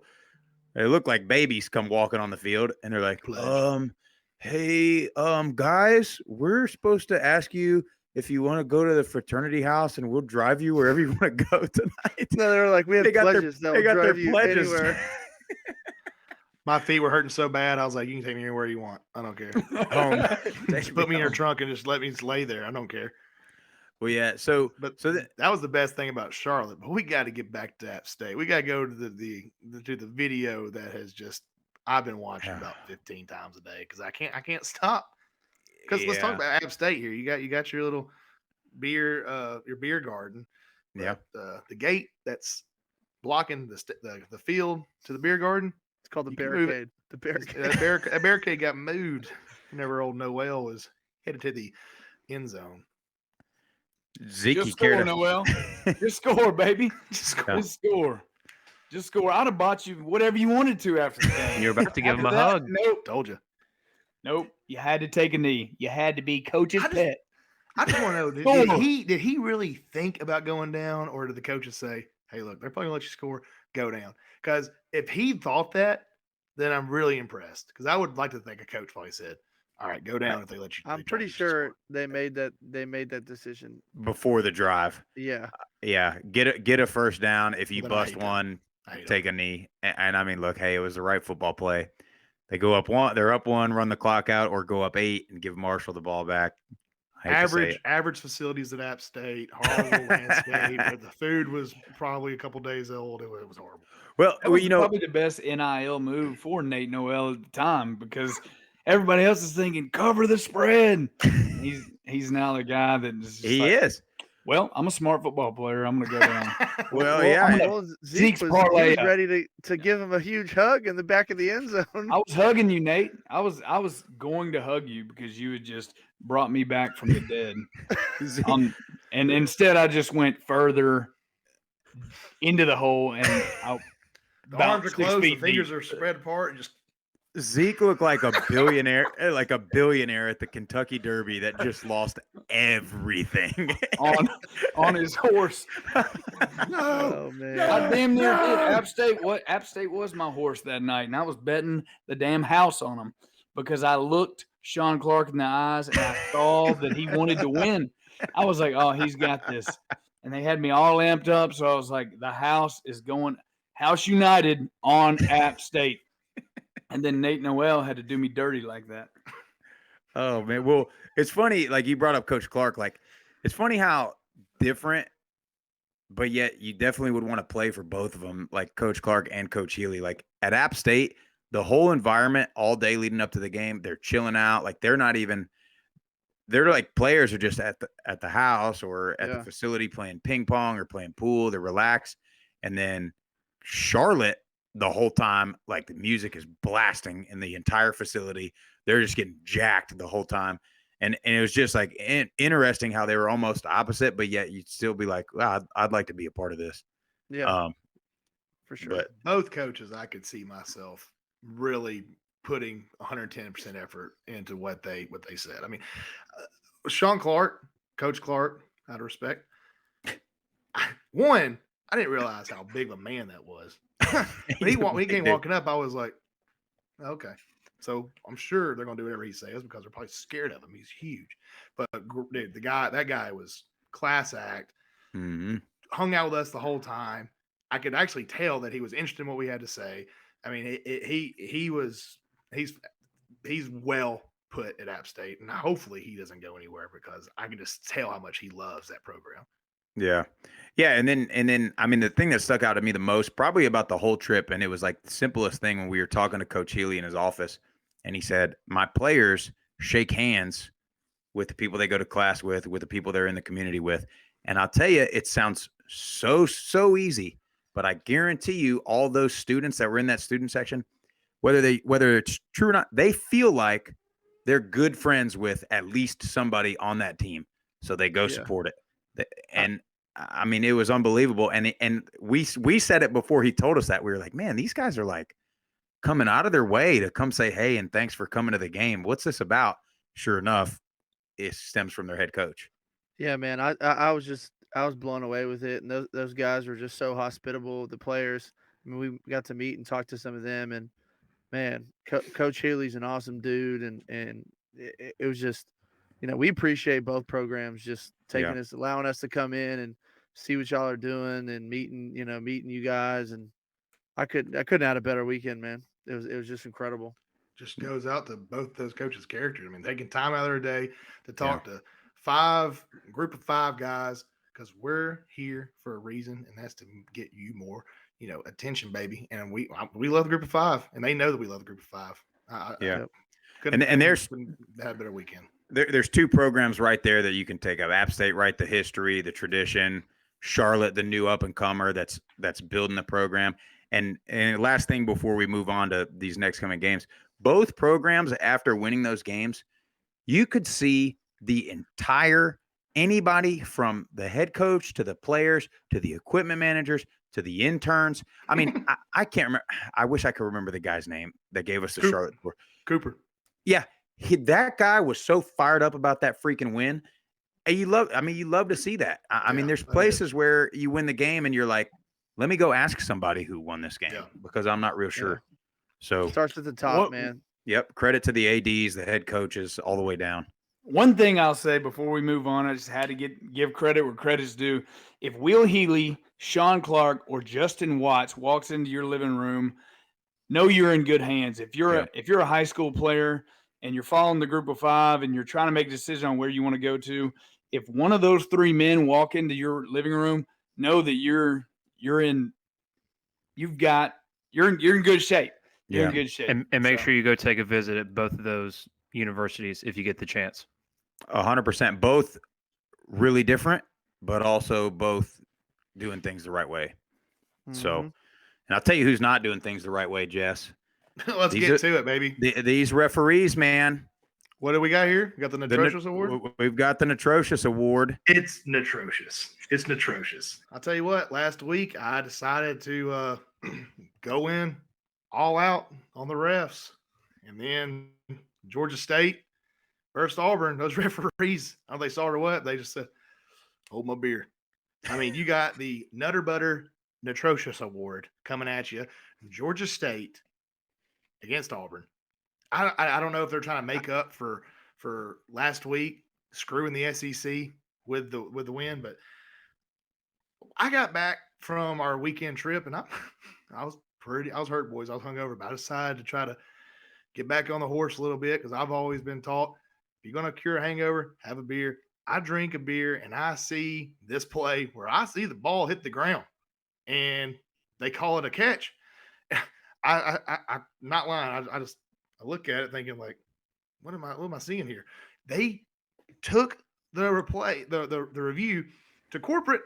they look like babies come walking on the field, and they're like, hey, guys, we're supposed to ask you if you want to go to the fraternity house, and we'll drive you wherever you want to go tonight. No, they were like, we have They got their- pledges that they will got their drive you pledges. anywhere. My feet were hurting so bad. I was like, you can take me anywhere you want. I don't care. Home. Just put me in your trunk and just let me just lay there. I don't care. Well, yeah. So That was the best thing about Charlotte. But we got to get back to App State. We got to go to the video that has just I've been watching about 15 times a day because I can't stop. Because let's talk about App State here. You got your little beer garden. Yeah. The gate that's blocking the field to the beer garden. It's called the You can move barricade. The barricade. That barricade got moved whenever old Noel was headed to the end zone. Zeke, Just score, Noel. Just score, baby. Just score. Just score. Just score. I'd have bought you whatever you wanted to after the game. You're about to give him a After that, hug. Nope. Told you. Nope. You had to take a knee. You had to be coach's pet. I just want to know, did he really think about going down, or did the coaches say, hey, look, they're probably going to let you score, go down? Because if he thought that, then I'm really impressed. Because I would like to think a coach probably said, all right, go down if they let you. I'm pretty sure they made that decision before the drive. Yeah. Yeah. Get a first down. If you Well, then I bust hate one, that. take a knee. And I mean, look, hey, it was the right football play. They go up one, they're up one, run the clock out, or go up 8 and give Marshall the ball back. Average facilities at App State, horrible landscape. The food was probably a couple days old. It was horrible. Well, That was you know, probably the best NIL move for Nate Noel at the time because everybody else is thinking cover the spread. He's now the guy that is. Just he like, is. Well, I'm a smart football player. I'm going to go down. Well, yeah. Zeke Zeke's was parlay. ready to give him a huge hug in the back of the end zone. I was hugging you, Nate. I was going to hug you because you had just brought me back from the dead. And instead, I just went further into the hole and out. The arms are closed, the fingers are spread apart, and just Zeke looked like a billionaire, at the Kentucky Derby that just lost everything on his horse. Oh man! I damn near did. App State was my horse that night, and I was betting the damn house on him because I looked Sean Clark in the eyes and I saw that he wanted to win. I was like, oh, he's got this. And they had me all amped up, so I was like, the house is going House United on App State. And then Nate Noel had to do me dirty like that. Oh man, well, it's funny. Like you brought up Coach Clark. Like it's funny how different, but yet you definitely would want to play for both of them, like Coach Clark and Coach Healy. Like at App State, the whole environment all day leading up to the game, they're chilling out. Like they're like players are just at the house or at the facility playing ping pong or playing pool. They're relaxed, and then Charlotte. The whole time, like the music is blasting in the entire facility. They're just getting jacked the whole time. And it was just like interesting how they were almost opposite, but yet you'd still be like, wow, I'd like to be a part of this. Yeah, for sure. But both coaches, I could see myself really putting 110% effort into what they said. I mean, Sean Clark, Coach Clark, out of respect. One, I didn't realize how big of a man that was. when he came walking up, I was like, okay. So I'm sure they're going to do whatever he says because they're probably scared of him. He's huge. But dude, that guy was class act. Mm-hmm. Hung out with us the whole time. I could actually tell that he was interested in what we had to say. I mean, he's well put at App State, and hopefully he doesn't go anywhere because I can just tell how much he loves that program. Yeah. Yeah. And then, I mean, the thing that stuck out to me the most, probably about the whole trip, and it was like the simplest thing when we were talking to Coach Healy in his office, and he said, my players shake hands with the people they go to class with the people they're in the community with. And I'll tell you, it sounds so easy, but I guarantee you all those students that were in that student section, whether it's true or not, they feel like they're good friends with at least somebody on that team. So they go support it. And I mean, it was unbelievable. And we said it before he told us that. We were like, man, these guys are like coming out of their way to come say, hey, and thanks for coming to the game. What's this about? Sure enough, it stems from their head coach. Yeah, man. I was blown away with it. And those guys were just so hospitable, the players. I mean, we got to meet and talk to some of them, and man, Coach Healy's an awesome dude, and it was just, we appreciate both programs just taking us, allowing us to come in and see what y'all are doing and meeting you guys, and I couldn't have had a better weekend, man. It was just incredible. Just goes out to both those coaches' characters. I mean, taking time out of their day to talk to group of 5 guys, because we're here for a reason, and that's to get you more, attention, baby. And we love the group of 5, and they know that we love the group of 5. And there's had a better weekend. There's 2 programs right there that you can take up. App State, right, the history, the tradition. Charlotte, the new up and comer that's building the program. And last thing before we move on to these next coming games, both programs, after winning those games, you could see the entire, anybody from the head coach to the players to the equipment managers to the interns. I mean, I can't remember. I wish I could remember the guy's name that gave us the Charlotte tour. Cooper. Yeah, that guy was so fired up about that freaking win. And you love to see that. I mean, there's places where you win the game and you're like, let me go ask somebody who won this game because I'm not real sure. So starts at the top, man. Yep. Credit to the ADs, the head coaches, all the way down. One thing I'll say before we move on, I just had to give credit where credit's due. If Will Healy, Sean Clark, or Justin Watts walks into your living room, know you're in good hands. If you're a high school player and you're following the group of 5 and you're trying to make a decision on where you want to go to, if one of those 3 men walk into your living room, know that you're in good shape. You're in good shape. And make sure you go take a visit at both of those universities if you get the chance. 100%. Both really different, but also both doing things the right way. Mm-hmm. So, and I'll tell you who's not doing things the right way, Jess. Let's get to it, baby. These referees, man. What do we got here? We got the Natrocious Award? We've got the Natrocious Award. It's Natrocious. It's Natrocious. I'll tell you what, last week I decided to go in all out on the refs. And then Georgia State versus Auburn, those referees, I don't know if they saw it or what, they just said, hold my beer. I mean, you got the Nutter Butter Natrocious Award coming at you. Georgia State against Auburn. I don't know if they're trying to make up for last week screwing the SEC with the win, but I got back from our weekend trip and I was hurt, boys. I was hungover, but I decided to try to get back on the horse a little bit because I've always been taught if you're going to cure a hangover, have a beer. I drink a beer and I see this play where I see the ball hit the ground and they call it a catch. I'm not lying. I look at it thinking like, what am I seeing here? They took the replay, the review to corporate,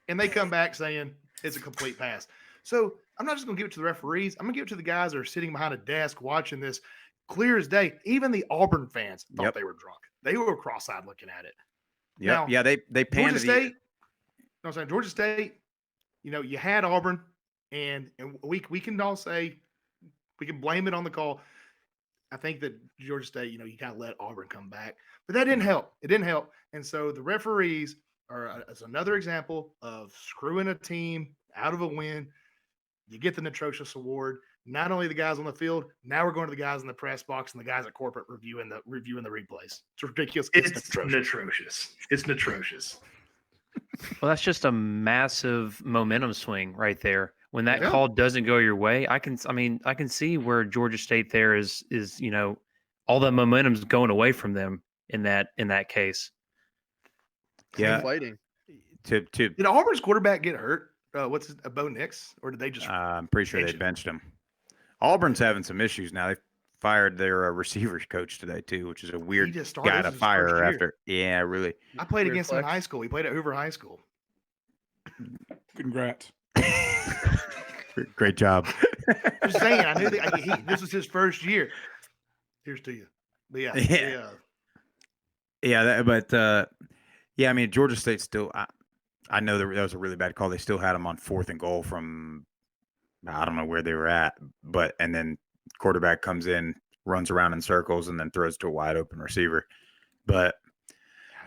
and they come back saying it's a complete pass. So I'm not just going to give it to the referees. I'm going to give it to the guys that are sitting behind a desk watching this clear as day. Even the Auburn fans thought they were drunk. They were cross-eyed looking at it. Yeah, yeah, they panned Georgia State. No, I'm saying Georgia State. You had Auburn, and we can all say we can blame it on the call. I think that Georgia State, you kind of let Auburn come back, but that didn't help. It didn't help, and so the referees are as another example of screwing a team out of a win. You get the Natrocious Award. Not only the guys on the field, now we're going to the guys in the press box and the guys at corporate reviewing the replays. It's ridiculous. It's Natrocious. It's Natrocious. Well, that's just a massive momentum swing right there. When that call doesn't go your way, I can see where Georgia State there is all the momentum's going away from them in that case. Yeah. Fighting. Did Auburn's quarterback get hurt? Bo Nix, or did they just? I'm pretty sure they benched him. Auburn's having some issues now. They fired their receivers coach today too, which is a weird guy to fire after. Yeah, really. I played against him in high school. He played at Hoover High School. Congrats. Great job. Just saying, I knew that this was his first year. Here's to you. But I mean, Georgia State still. I know that was a really bad call. They still had him on 4th and goal from I don't know where they were at, and then quarterback comes in, runs around in circles, and then throws to a wide open receiver. But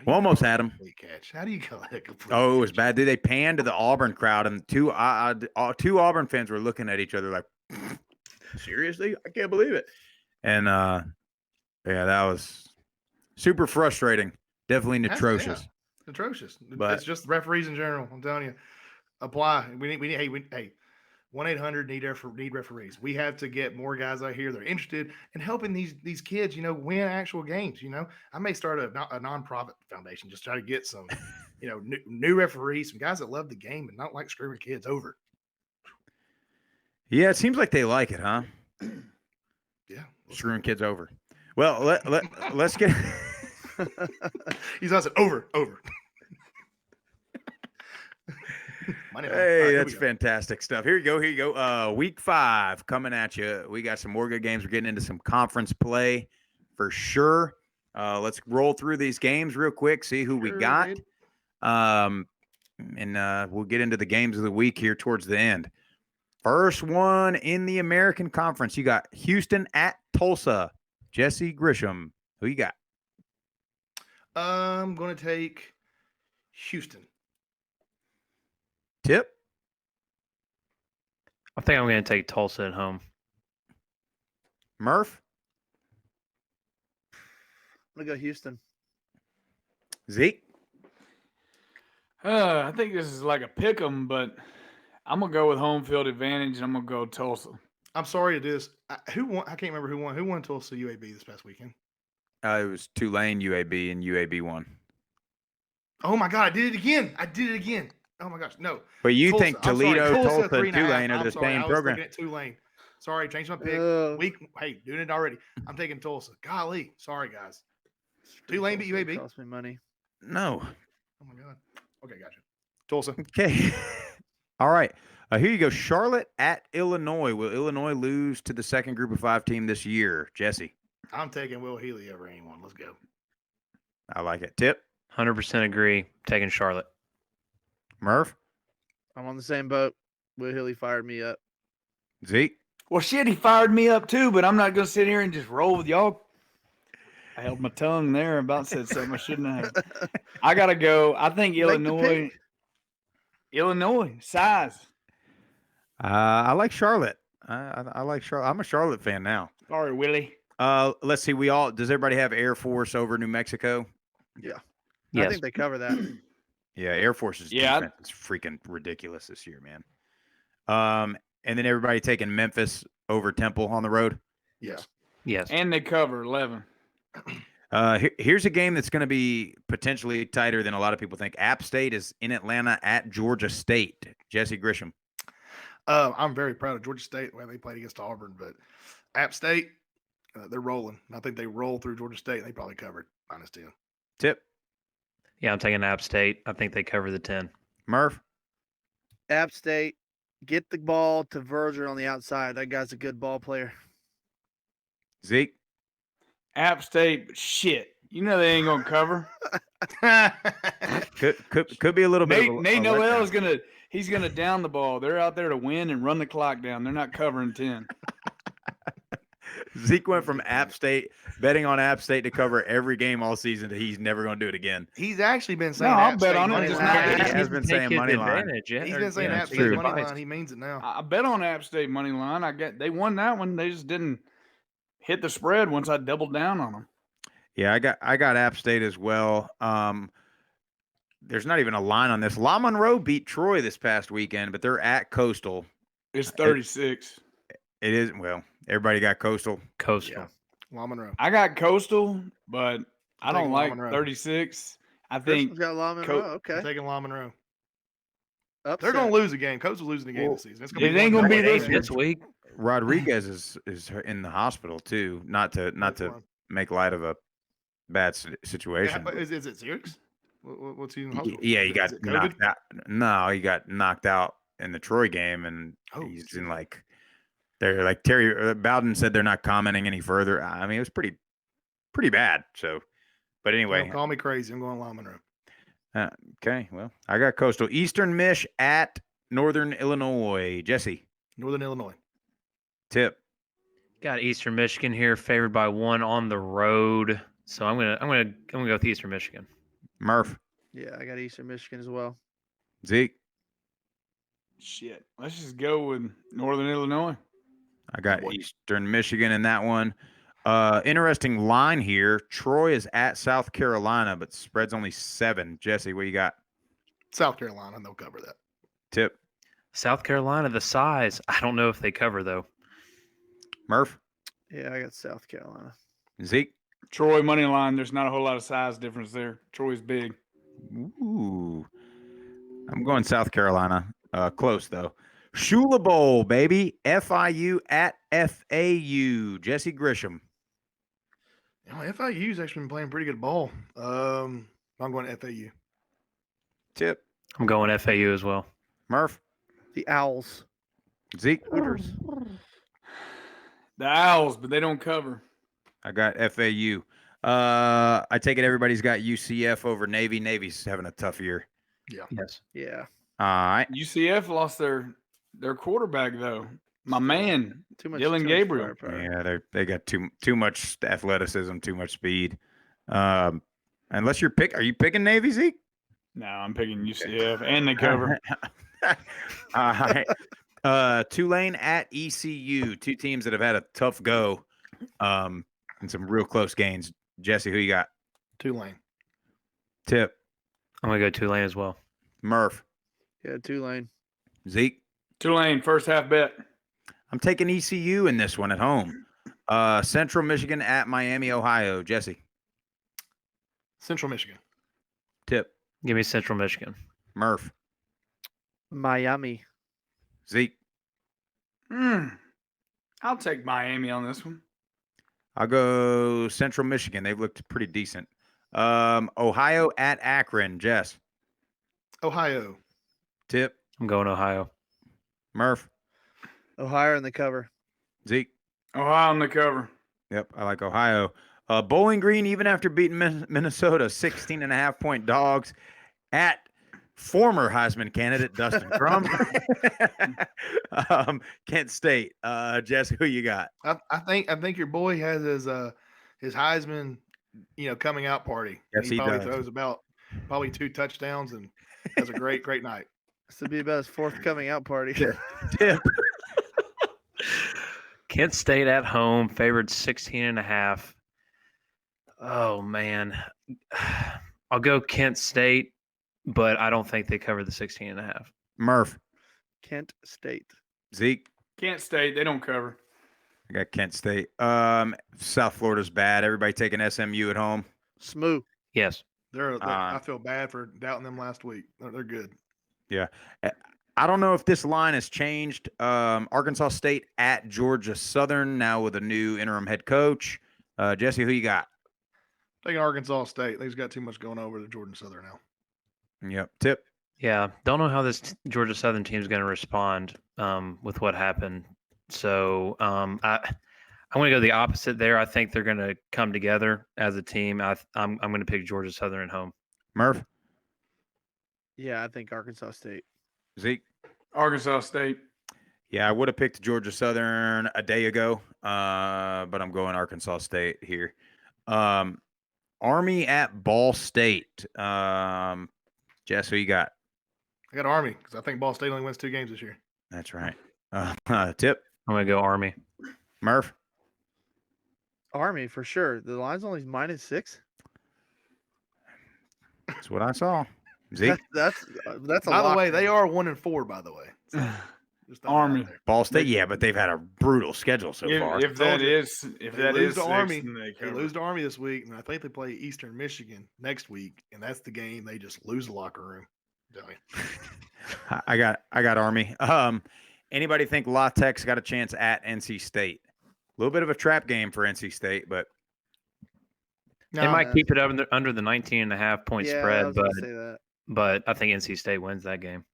we almost had him. Catch. How do you call that? Oh, it was bad. Dude, they panned to the Auburn crowd, and two Auburn fans were looking at each other like, seriously, I can't believe it. And yeah, that was super frustrating. Definitely atrocious. Atrocious. But- It's just referees in general. I'm telling you, apply. We need. Hey, 1-800 need referees. We have to get more guys out here that are interested in helping these kids, win actual games. I may start a nonprofit foundation, just try to get some, new referees, some guys that love the game and not like screwing kids over. Yeah, it seems like they like it, huh? Yeah, Screwing kids over. Well, let's get. He's not said over. Money line. All right, Hey, here that's we go. fantastic stuff. Here you go. Week 5 coming at you. We got some more good games. We're getting into some conference play for sure. Let's roll through these games real quick, see who we Sure, got. dude. And we'll get into the games of the week here towards the end. First one in the American Conference. You got Houston at Tulsa. Jesse Grisham. Who you got? I'm going to take Houston. Tip? I think I'm going to take Tulsa at home. Murph? I'm gonna go Houston. Zeke? I think this is like a pick 'em, but I'm gonna go with home field advantage, and I'm gonna go Tulsa. I'm sorry to do this. Who won? I can't remember who won. Who won Tulsa UAB this past weekend? It was Tulane, UAB, and UAB won. Oh my God! I did it again. Oh my gosh, no. But you Tulsa. think I'm sorry, Toledo, Tulsa, 3.5. and Tulane are I'm the sorry, same I was program? looking at Tulane. Sorry, changed my pick. Hey, doing it already. I'm taking Tulsa. Golly, sorry guys. Tulane beat UAB. Cost me money. No. Oh my God. Okay, gotcha. Tulsa. Okay. All right. Here you go. Charlotte at Illinois. Will Illinois lose to the second group of 5 team this year? Jesse. I'm taking Will Healy over anyone. Let's go. I like it. Tip. 100% agree. Taking Charlotte. Murph. I'm on the same boat. Will Hilly fired me up. Zeke. Well, shit, he fired me up too, but I'm not gonna sit here and just roll with y'all. I held my tongue there. About said something I shouldn't have. I gotta go. I think Make the Illinois. Illinois size. I like Charlotte. I like Charlotte. I'm a Charlotte fan now. Sorry, Willie. Let's see. Does everybody have Air Force over New Mexico? I Yes. think they cover that. Yeah, Air Force's Yeah. defense is freaking ridiculous this year, man. And then everybody taking Memphis over Temple on the road. Yes. Yes. And they cover 11. Here's a game that's going to be potentially tighter than a lot of people think. App State is in Atlanta at Georgia State. Jesse Grisham. I'm very proud of Georgia State the way they played against Auburn, but App State, they're rolling. I think they roll through Georgia State. They probably covered -10. Tip. Yeah, I'm taking App State. I think they cover the 10. Murph. App State, get the ball to Verger on the outside. That guy's a good ball player. Zeke. App State, but shit. You know they ain't gonna cover. Could be a little bit. Nate of a Noel letdown. he's gonna down the ball. They're out there to win and run the clock down. They're not covering 10. Zeke went from App State betting on App State to cover every game all season to he's never going to do it again. He's actually been saying I'll App bet State on it, money just line. not- He Yeah, has been saying money line. He's been saying App true. State money line. He means it now. I bet on App State money line. They won that one. They just didn't hit the spread once I doubled down on them. Yeah, I got App State as well. There's not even a line on this. La Monroe beat Troy this past weekend, but they're at Coastal. It's 36. It is everybody got Coastal. Coastal. La Monroe. I got Coastal, but I taking don't La like Monroe. 36. I Christian's think got Lawman. Co- Okay. I'm taking La Monroe. Upset. They're going to lose a game. Coach is losing a game this season. It's it ain't gonna be this week. Rodriguez is in the hospital too. Not to make light of a bad situation. Yeah, but is it serious? What's he in the hospital? Yeah, he got Is it COVID? knocked out. No, he got knocked out in the Troy game, and Oh, he's shit. in they're like Terry Bowden said they're not commenting any further. I mean, it was pretty bad. So, but anyway, Don't call me crazy. I'm going La Monroe. okay. Well, I got Coastal. Eastern Mich at Northern Illinois. Jesse. Northern Illinois. Tip. Got Eastern Michigan here, favored by 1 on the road. So I'm gonna go with Eastern Michigan. Murph. Yeah, I got Eastern Michigan as well. Zeke. shit. Let's just go with Northern Illinois. I got boy. Eastern Michigan in that one. Interesting line here. Troy is at South Carolina, but spread's only 7. Jesse, what you got? South Carolina, they'll cover that. Tip. South Carolina, the size. I don't know if they cover though. Murph. Yeah, I got South Carolina. Zeke. Troy money line. There's not a whole lot of size difference there. Troy's big. Ooh. I'm going South Carolina. Close though. Shula Bowl, baby. FIU at FAU. Jesse Grisham. You know, FIU's actually been playing pretty good ball. I'm going to FAU. Tip. I'm going FAU as well. Murph. The Owls. Zeke. Hooters. The Owls, but they don't cover. I got FAU. I take it everybody's got UCF over Navy. Navy's having a tough year. Yes. Yeah. All right. UCF lost their quarterback though. My man, Too much. Dylan too much Gabriel. firepower. Yeah, they got too much athleticism, too much speed. Unless you're are you picking Navy, Zeke? No, I'm picking UCF, and they cover. All right. Tulane at ECU, 2 teams that have had a tough go, and some real close gains. Jesse, who you got? Tulane. Tip. I'm gonna go Tulane as well. Murph. Yeah, Tulane. Zeke. Tulane first half bet. I'm taking ECU in this one at home. Central Michigan at Miami, Ohio. Jesse. Central Michigan. Tip. Give me Central Michigan. Murph. Miami. Zeke. I'll take Miami on this one. I'll go Central Michigan. They've looked pretty decent. Ohio at Akron. Jess. Ohio. Tip. I'm going Ohio. Murph. Ohio in the cover. Zeke. Ohio on the cover. Yep, I like Ohio. Bowling Green, even after beating Minnesota, 16.5-point dogs at former Heisman candidate Dustin Crum. Kent State. Jess, who you got? I think your boy has his Heisman, coming out party. Yes, he probably does. throws probably 2 touchdowns and has a great night. This would be about his 4th coming out party. Tip. Kent State at home, favored 16.5. Oh man. I'll go Kent State, but I don't think they cover the 16.5. Murph. Kent State. Zeke. Kent State, they don't cover. I got Kent State. South Florida's bad. Everybody taking SMU at home. Smoo. Yes. I feel bad for doubting them last week. They're good. Yeah. I don't know if this line has changed. Arkansas State at Georgia Southern now with a new interim head coach. Jesse, who you got? Taking Arkansas State. They've got too much going over to Georgia Southern now. Yep. Tip. Yeah. Don't know how this Georgia Southern team is going to respond with what happened. So I'm going to go the opposite there. I think they're going to come together as a team. I'm going to pick Georgia Southern at home. Murph. Yeah, I think Arkansas State. Zeke. Arkansas State. Yeah, I would have picked Georgia Southern a day ago, but I'm going Arkansas State here. Army at Ball State. Jess, who you got? I got Army because I think Ball State only wins 2 games this year. That's right. Tip. I'm going to go Army. Murph. Army for sure. The line's only -6. That's what I saw. Zeke. That's a By the lock, way, they man. are 1-4. By the way, so just throwing it out Army. there. Ball State. Yeah, but they've had a brutal schedule so far. If that Told you. is They that lose is to 6, Army. then they They cover. lose to Army this week, and I think they play Eastern Michigan next week, and that's the game they just lose the locker room. Tell me. I got Army. Anybody think La Tech's got a chance at NC State? A little bit of a trap game for NC State, but They No, might keep it under the 19.5 point Yeah, I spread, was but gonna say that. I think NC State wins that game.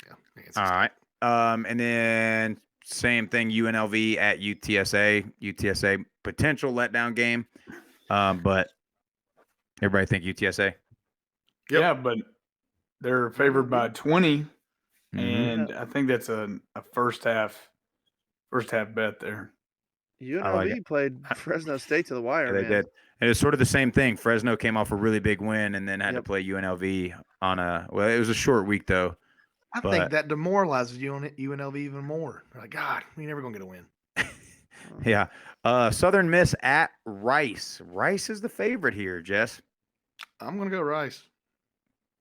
yeah, I think it's all right. And then same thing, UNLV at UTSA. UTSA potential letdown game, but everybody think UTSA. Yep. Yeah, but they're favored by 20, Mhm. and I think that's a first half bet there. UNLV played Fresno State to the wire, Yeah, they man. did. And it's sort of the same thing. Fresno came off a really big win and then had to Yep. play UNLV on it was a short week though. I But- think that demoralizes UNLV even more. They're like, God, we never gonna get a win. Yeah. Southern Miss at Rice. Rice is the favorite here, Jess. I'm gonna go Rice.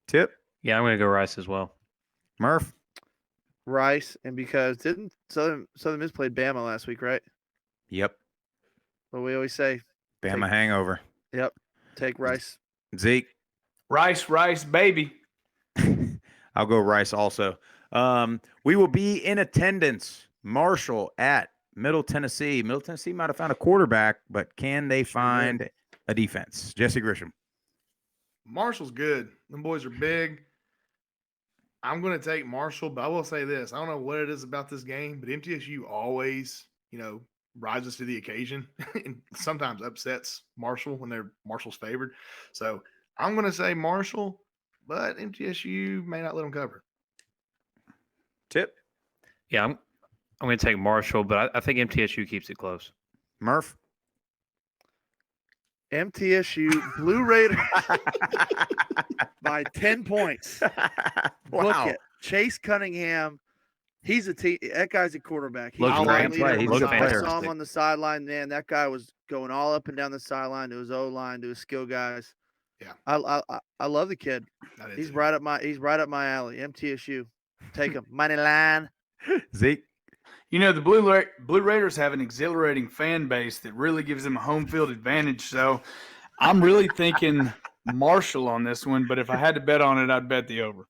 Tip, Yeah, I'm going to go Rice as well. Murph. Rice, and because didn't Southern Miss played Bama last week, right? Yep. What we always say. Bama hangover. Yep. Take Rice. Zeke. Rice, baby. I'll go Rice also. We will be in attendance. Marshall at Middle Tennessee. Middle Tennessee might have found a quarterback, but can they find a defense? Jesse Grisham. Marshall's good. Them boys are big. I'm going to take Marshall, but I will say this. I don't know what it is about this game, but MTSU always, rises to the occasion and sometimes upsets Marshall when they're Marshall's favored. So I'm going to say Marshall, but MTSU may not let them cover. Tip. Yeah, I'm going to take Marshall, but I think MTSU keeps it close. Murph. MTSU Blue Raiders by 10 points. Book it. Chase Cunningham. He's a team. That guy's a quarterback. He's Looked great. leader. He's a good I player. saw him on the sideline. Man, that guy was going all up and down the sideline to his O line, to his skill guys. Yeah, I love the kid. He's right up my alley. MTSU, take him money line. Zeke. The Blue Raiders have an exhilarating fan base that really gives them a home field advantage. So I'm really thinking Marshall on this one, but if I had to bet on it, I'd bet the over.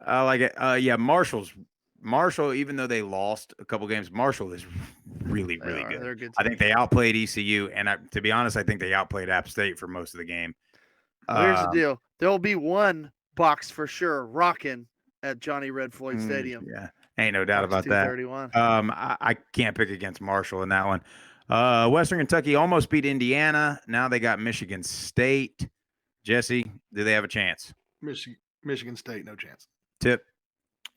I like it. Yeah, Marshall, even though they lost a couple games, Marshall is really, really good. They're a good team. I think they outplayed ECU, and to be honest, I think they outplayed App State for most of the game. Here's the deal. There'll be one box for sure rocking at Johnny Red Floyd Stadium. Yeah, ain't no doubt about that. I can't pick against Marshall in that one. Western Kentucky almost beat Indiana. Now they got Michigan State. Jesse, do they have a chance? Michigan State, no chance. Tip.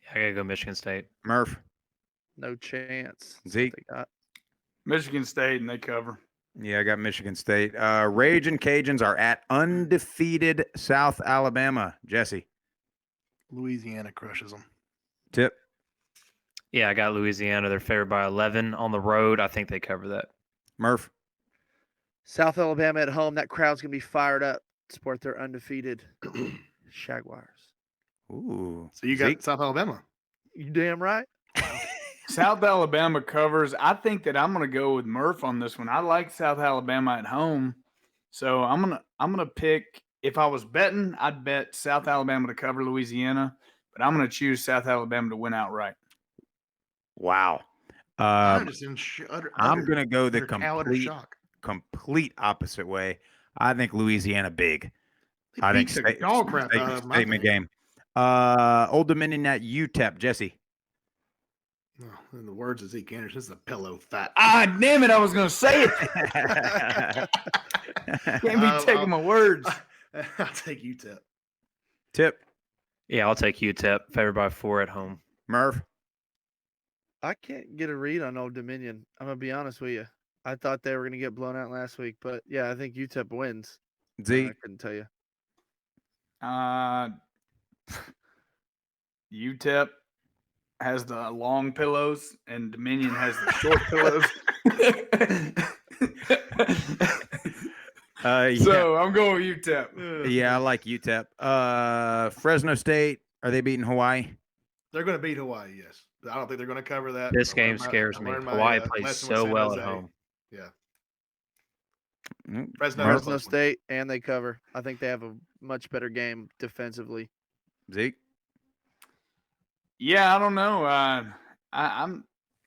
Yeah, I got to go Michigan State. Murph. No chance. Zeke. They got. Michigan State, and they cover. Yeah, I got Michigan State. Ragin' Cajuns are at undefeated South Alabama. Jesse. Louisiana crushes them. Tip. Yeah, I got Louisiana. They're favored by 11 on the road. I think they cover that. Murph. South Alabama at home. That crowd's gonna be fired up. Support their undefeated Jaguars. Ooh. So you got Zeke? South Alabama. You damn right. South Alabama covers. I think that I'm going to go with Murph on this one. I like South Alabama at home, so I'm gonna pick. If I was betting, I'd bet South Alabama to cover Louisiana, but I'm going to choose South Alabama to win outright. Wow. I'm just in I'm going to go the complete opposite way. I think Louisiana big. I think statement game. Old Dominion at UTEP. Jesse. In the words of Zeke Anderson, this is a pillow fat. Ah, damn it! I was going to say it. Can't be taking my words. I'll take UTEP. Tip. Yeah, I'll take UTEP. Favored by 4 at home. Murph. I can't get a read on Old Dominion. I'm gonna be honest with you. I thought they were gonna get blown out last week, but yeah, I think UTEP wins. Zeke. I couldn't tell you. UTEP has the long pillows, and Dominion has the short pillows. Yeah. So I'm going with UTEP. Yeah, I like UTEP. Fresno State, are they beating Hawaii? They're going to beat Hawaii, yes. But I don't think they're going to cover that. This game scares me. Hawaii plays so well at home. Yeah. Fresno State, and they cover. I think they have a much better game defensively. Zeke. Yeah, I don't know. I'm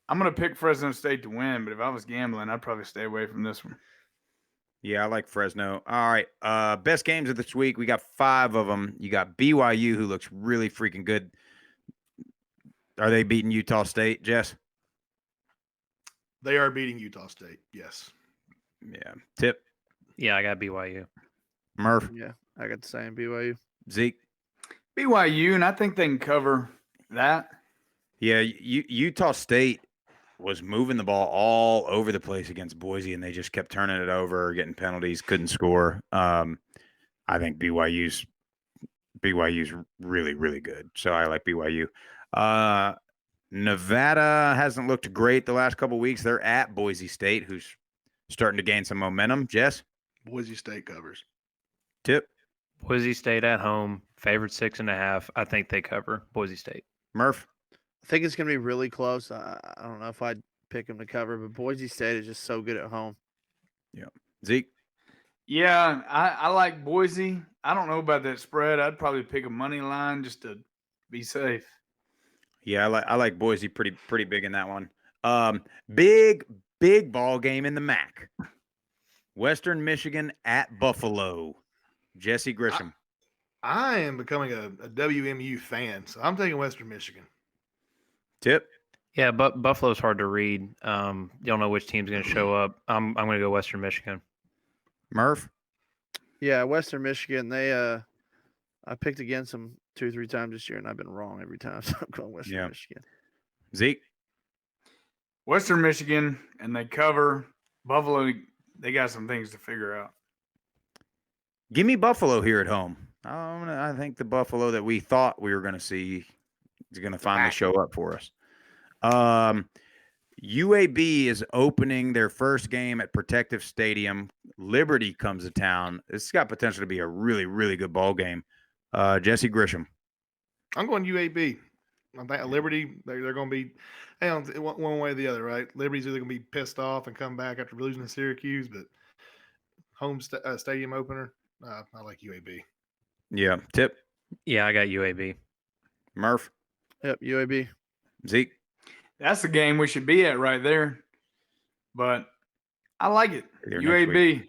gonna pick Fresno State to win, but if I was gambling, I'd probably stay away from this one. Yeah, I like Fresno. All right. Best games of this week. We got 5 of them. You got BYU, who looks really freaking good. Are they beating Utah State, Jess? They are beating Utah State, yes. Yeah. Tip. Yeah, I got BYU. Murph. Yeah, I got the same BYU. Zeke. BYU, and I think they can cover that. Yeah, Utah State was moving the ball all over the place against Boise, and they just kept turning it over, getting penalties, couldn't score. I think BYU's really, really good. So I like BYU. Nevada hasn't looked great the last couple weeks. They're at Boise State, who's starting to gain some momentum. Jess, Boise State covers. Tip, Boise State at home, favored 6.5. I think they cover Boise State. Murph. I think it's going to be really close. I don't know if I'd pick them to cover, but Boise State is just so good at home. Zeke. Yeah, I like Boise. I don't know about that spread. I'd probably pick a money line just to be safe. Yeah, I like Boise pretty big in that one. Big ball game in the MAC. Western Michigan at Buffalo. Jesse Grisham. I am becoming a WMU fan, so I'm taking Western Michigan. Tip. Yeah, but Buffalo's hard to read. You don't know which team's going to show up. I'm going to go Western Michigan. Murph. Yeah, Western Michigan. I picked against them 2-3 times this year, and I've been wrong every time. So I'm going Western Michigan. Zeke. Western Michigan, and they cover. Buffalo, they got some things to figure out. Give me Buffalo here at home. I think the Buffalo that we thought we were going to see is going to finally show up for us. UAB is opening their first game at Protective Stadium. Liberty comes to town. This has got potential to be a really, really good ball game. Jesse Grisham. I'm going UAB. I think Liberty, they're going to be one way or the other, right? Liberty's either going to be pissed off and come back after losing to Syracuse, but home stadium opener, I like UAB. Yeah. Tip. Yeah, I got UAB. Murph. Yep, UAB. Zeke. That's the game we should be at right there. But I like it. Here next UAB.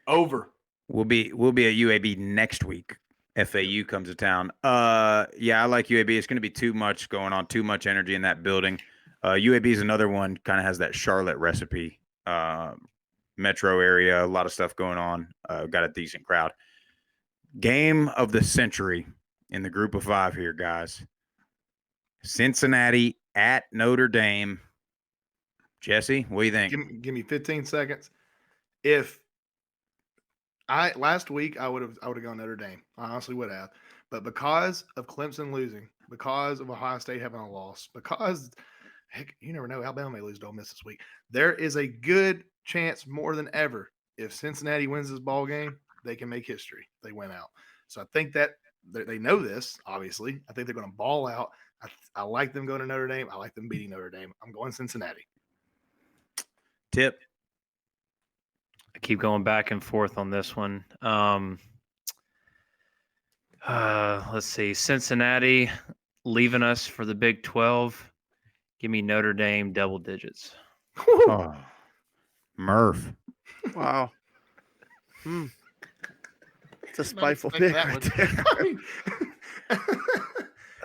Over. We'll be at UAB next week. FAU comes to town. Yeah, I like UAB. It's going to be too much going on, too much energy in that building. UAB is another one, kind of has that Charlotte recipe. Metro area, a lot of stuff going on. Got a decent crowd. Game of the century in the group of 5 here, guys. Cincinnati at Notre Dame. Jesse, what do you think? Give me 15 seconds. Last week I would have gone Notre Dame. I honestly would have. But because of Clemson losing, because of Ohio State having a loss, because heck, you never know, Alabama may lose to Ole Miss this week. There is a good chance more than ever if Cincinnati wins this ball game, they can make history. They win out. So I think that they know this, obviously. I think they're going to ball out. I like them going to Notre Dame. I like them beating Notre Dame. I'm going Cincinnati. Tip. I keep going back and forth on this one. Let's see. Cincinnati leaving us for the Big 12. Give me Notre Dame double digits. Oh, Murph. Wow. It's a spiteful pick right there.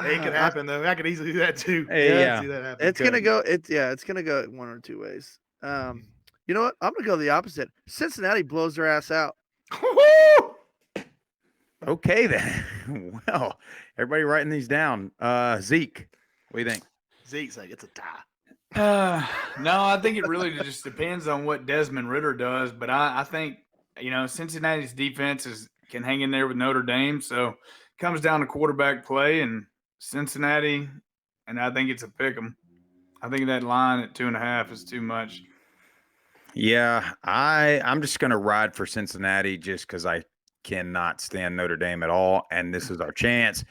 It could happen though. I could easily do that too. Yeah. See that happen. It's gonna go. It's gonna go one or two ways. You know what? I'm gonna go the opposite. Cincinnati blows their ass out. Okay then. Well, everybody writing these down. Zeke, what do you think? Zeke's like it's a tie. No, I think it really just depends on what Desmond Ridder does. But I think Cincinnati's defense can hang in there with Notre Dame. So it comes down to quarterback play and Cincinnati, and I think it's a pick 'em. I think that line at 2.5 is too much. Yeah, I'm just gonna ride for Cincinnati just because I cannot stand Notre Dame at all, and this is our chance.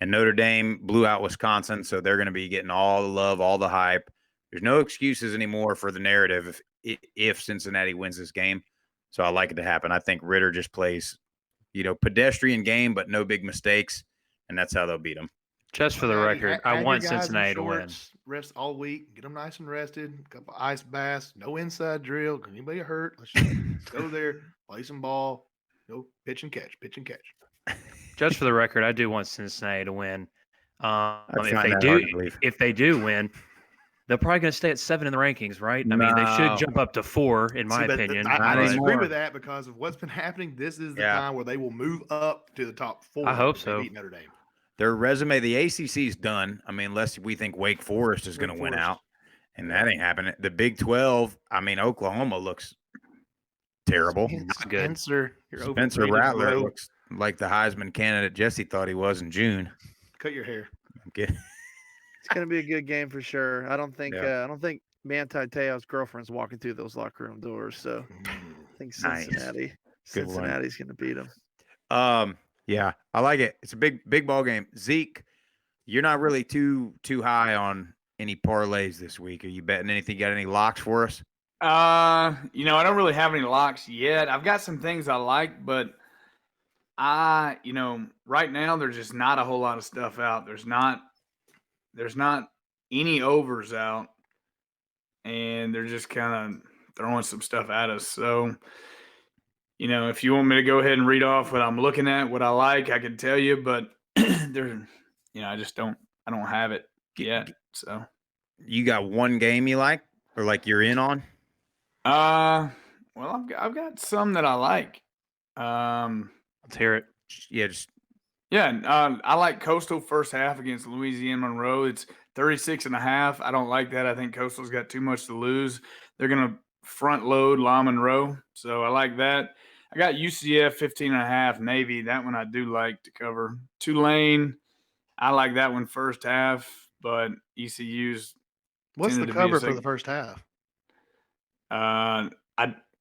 And Notre Dame blew out Wisconsin, so they're going to be getting all the love, all the hype. There's no excuses anymore for the narrative if Cincinnati wins this game. So I like it to happen. I think Ridder just plays, pedestrian game, but no big mistakes, and that's how they'll beat them. Just for the record, I want Cincinnati to win. Rest all week, get them nice and rested. A couple ice baths, no inside drill. Can anybody hurt? Let's just go there, play some ball, go pitch and catch. Just for the record, I do want Cincinnati to win. If If they do win, they're probably going to stay at 7 in the rankings, right? I mean, they should jump up to 4, in my opinion. I Not disagree anymore. with that because of what's been happening. This is the time where they will move up to the top 4. I hope if so. they beat Notre Dame. Their resume, the ACC's done. I mean, unless we think Wake Forest is going to win out, and that ain't happening. The Big 12, Oklahoma looks terrible. Not good. Spencer Rattler looks like the Heisman candidate Jesse thought he was in June. Cut your hair. I'm kidding. It's gonna be a good game for sure. I don't think Manti Te'o's girlfriend's walking through those locker room doors. So I think Nice. Good one. Cincinnati's gonna beat them. Yeah, I like it. It's a big ball game. Zeke, you're not really too high on any parlays this week. Are you betting anything? You got any locks for us? I don't really have any locks yet. I've got some things I like, but right now there's just not a whole lot of stuff out. There's not any overs out, and they're just kind of throwing some stuff at us. So, if you want me to go ahead and read off what I'm looking at, what I like, I can tell you, but I just don't have it yet. So You got one game you like, or like you're in on? well, I've got some that I like. Let's hear it. Yeah, I like Coastal first half against Louisiana Monroe. It's 36.5. I don't like that. I think Coastal's got too much to lose. They're going to front load La Monroe. So I like that. I got UCF 15.5 Navy. That one I do like to cover. Tulane, I like that one first half, but ECU's What's the tended to be a cover for second- the first half?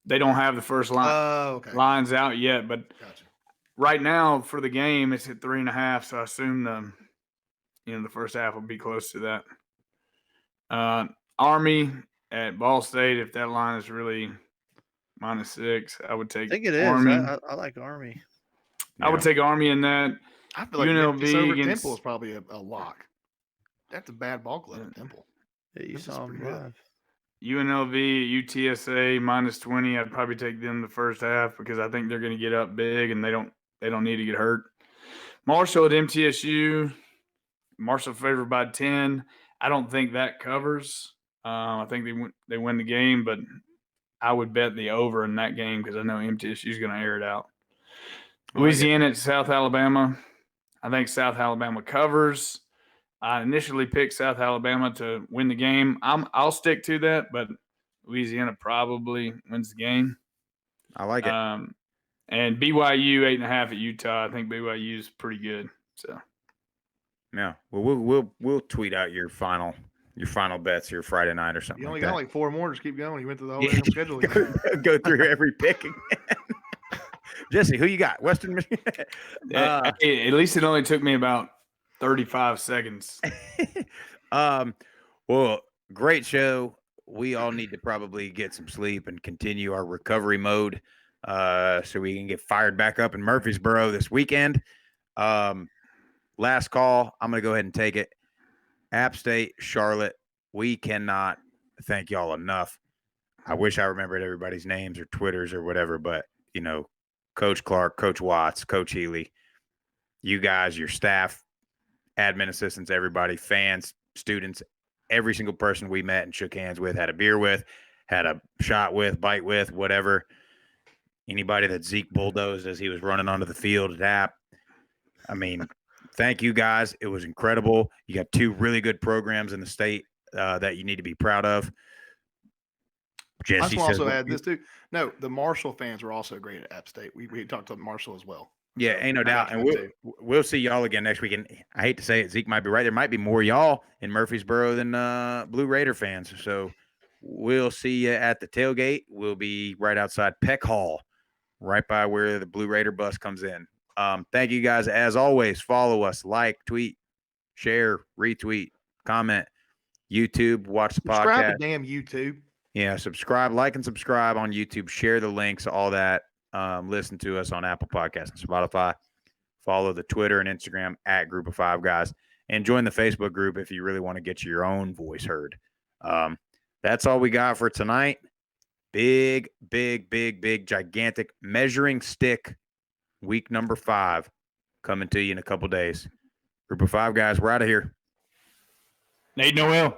they don't have the first line Okay. lines out yet, but Gotcha. right now for the game it's at 3.5. So I assume the first half will be close to that. Army at Ball State, if that line is really -6, I would take I think it is. Army. I like Army. I would take Army in that. I feel like UNLV Memphis over against- Temple is probably a lock. That's a bad ball club at Temple. Yeah, you Memphis saw is them pretty good. live. UNLV, UTSA -20. I'd probably take them the first half because I think they're going to get up big and they don't need to get hurt. Marshall at MTSU. Marshall favored by 10. I don't think that covers. I think they win the game, but I would bet the over in that game because I know MTSU is going to air it out. Louisiana at South Alabama. I think South Alabama covers. I initially picked South Alabama to win the game. I'll stick to that, but Louisiana probably wins the game. I like it. And BYU 8.5 at Utah. I think BYU is pretty good. So Yeah. Well, we'll tweet out your final bets here Friday night or something. You only like got that. like 4 more. Just keep going. You went through the whole damn schedule. Go through every pick again. Jesse, who you got? Western Michigan. at least it only took me about 35 seconds. Well, great show. We all need to probably get some sleep and continue our recovery mode so we can get fired back up in Murfreesboro this weekend. Last call. I'm going to go ahead and take it. App State, Charlotte. We cannot thank y'all enough. I wish I remembered everybody's names or Twitters or whatever, but, Coach Clark, Coach Watts, Coach Healy, you guys, your staff, admin assistants, everybody, fans, students, every single person we met and shook hands with, had a beer with, had a shot with, bite with, whatever. Anybody that Zeke bulldozed as he was running onto the field at App. I mean, thank you guys. It was incredible. You got 2 really good programs in the state that you need to be proud of. I Jesse just want to says, also add this too. No, the Marshall fans were also great at App State. We talked to Marshall as well. Yeah, So, ain't no I doubt. got And you too. we'll see y'all again next week. And I hate to say it, Zeke might be right. There might be more y'all in Murfreesboro than Blue Raider fans. So we'll see you at the tailgate. We'll be right outside Peck Hall, right by where the Blue Raider bus comes in. Thank you guys. As always, follow us, like, tweet, share, retweet, comment, YouTube, watch the Subscribe podcast. to damn YouTube. Yeah, subscribe, like, and subscribe on YouTube. Share the links, all that. Listen to us on Apple Podcasts and Spotify. Follow the Twitter and Instagram at Group of Five Guys. And join the Facebook group if you really want to get your own voice heard. That's all we got for tonight. Big, gigantic measuring stick. Week number 5 coming to you in a couple days. Group of Five Guys, we're out of here. Nate Noel.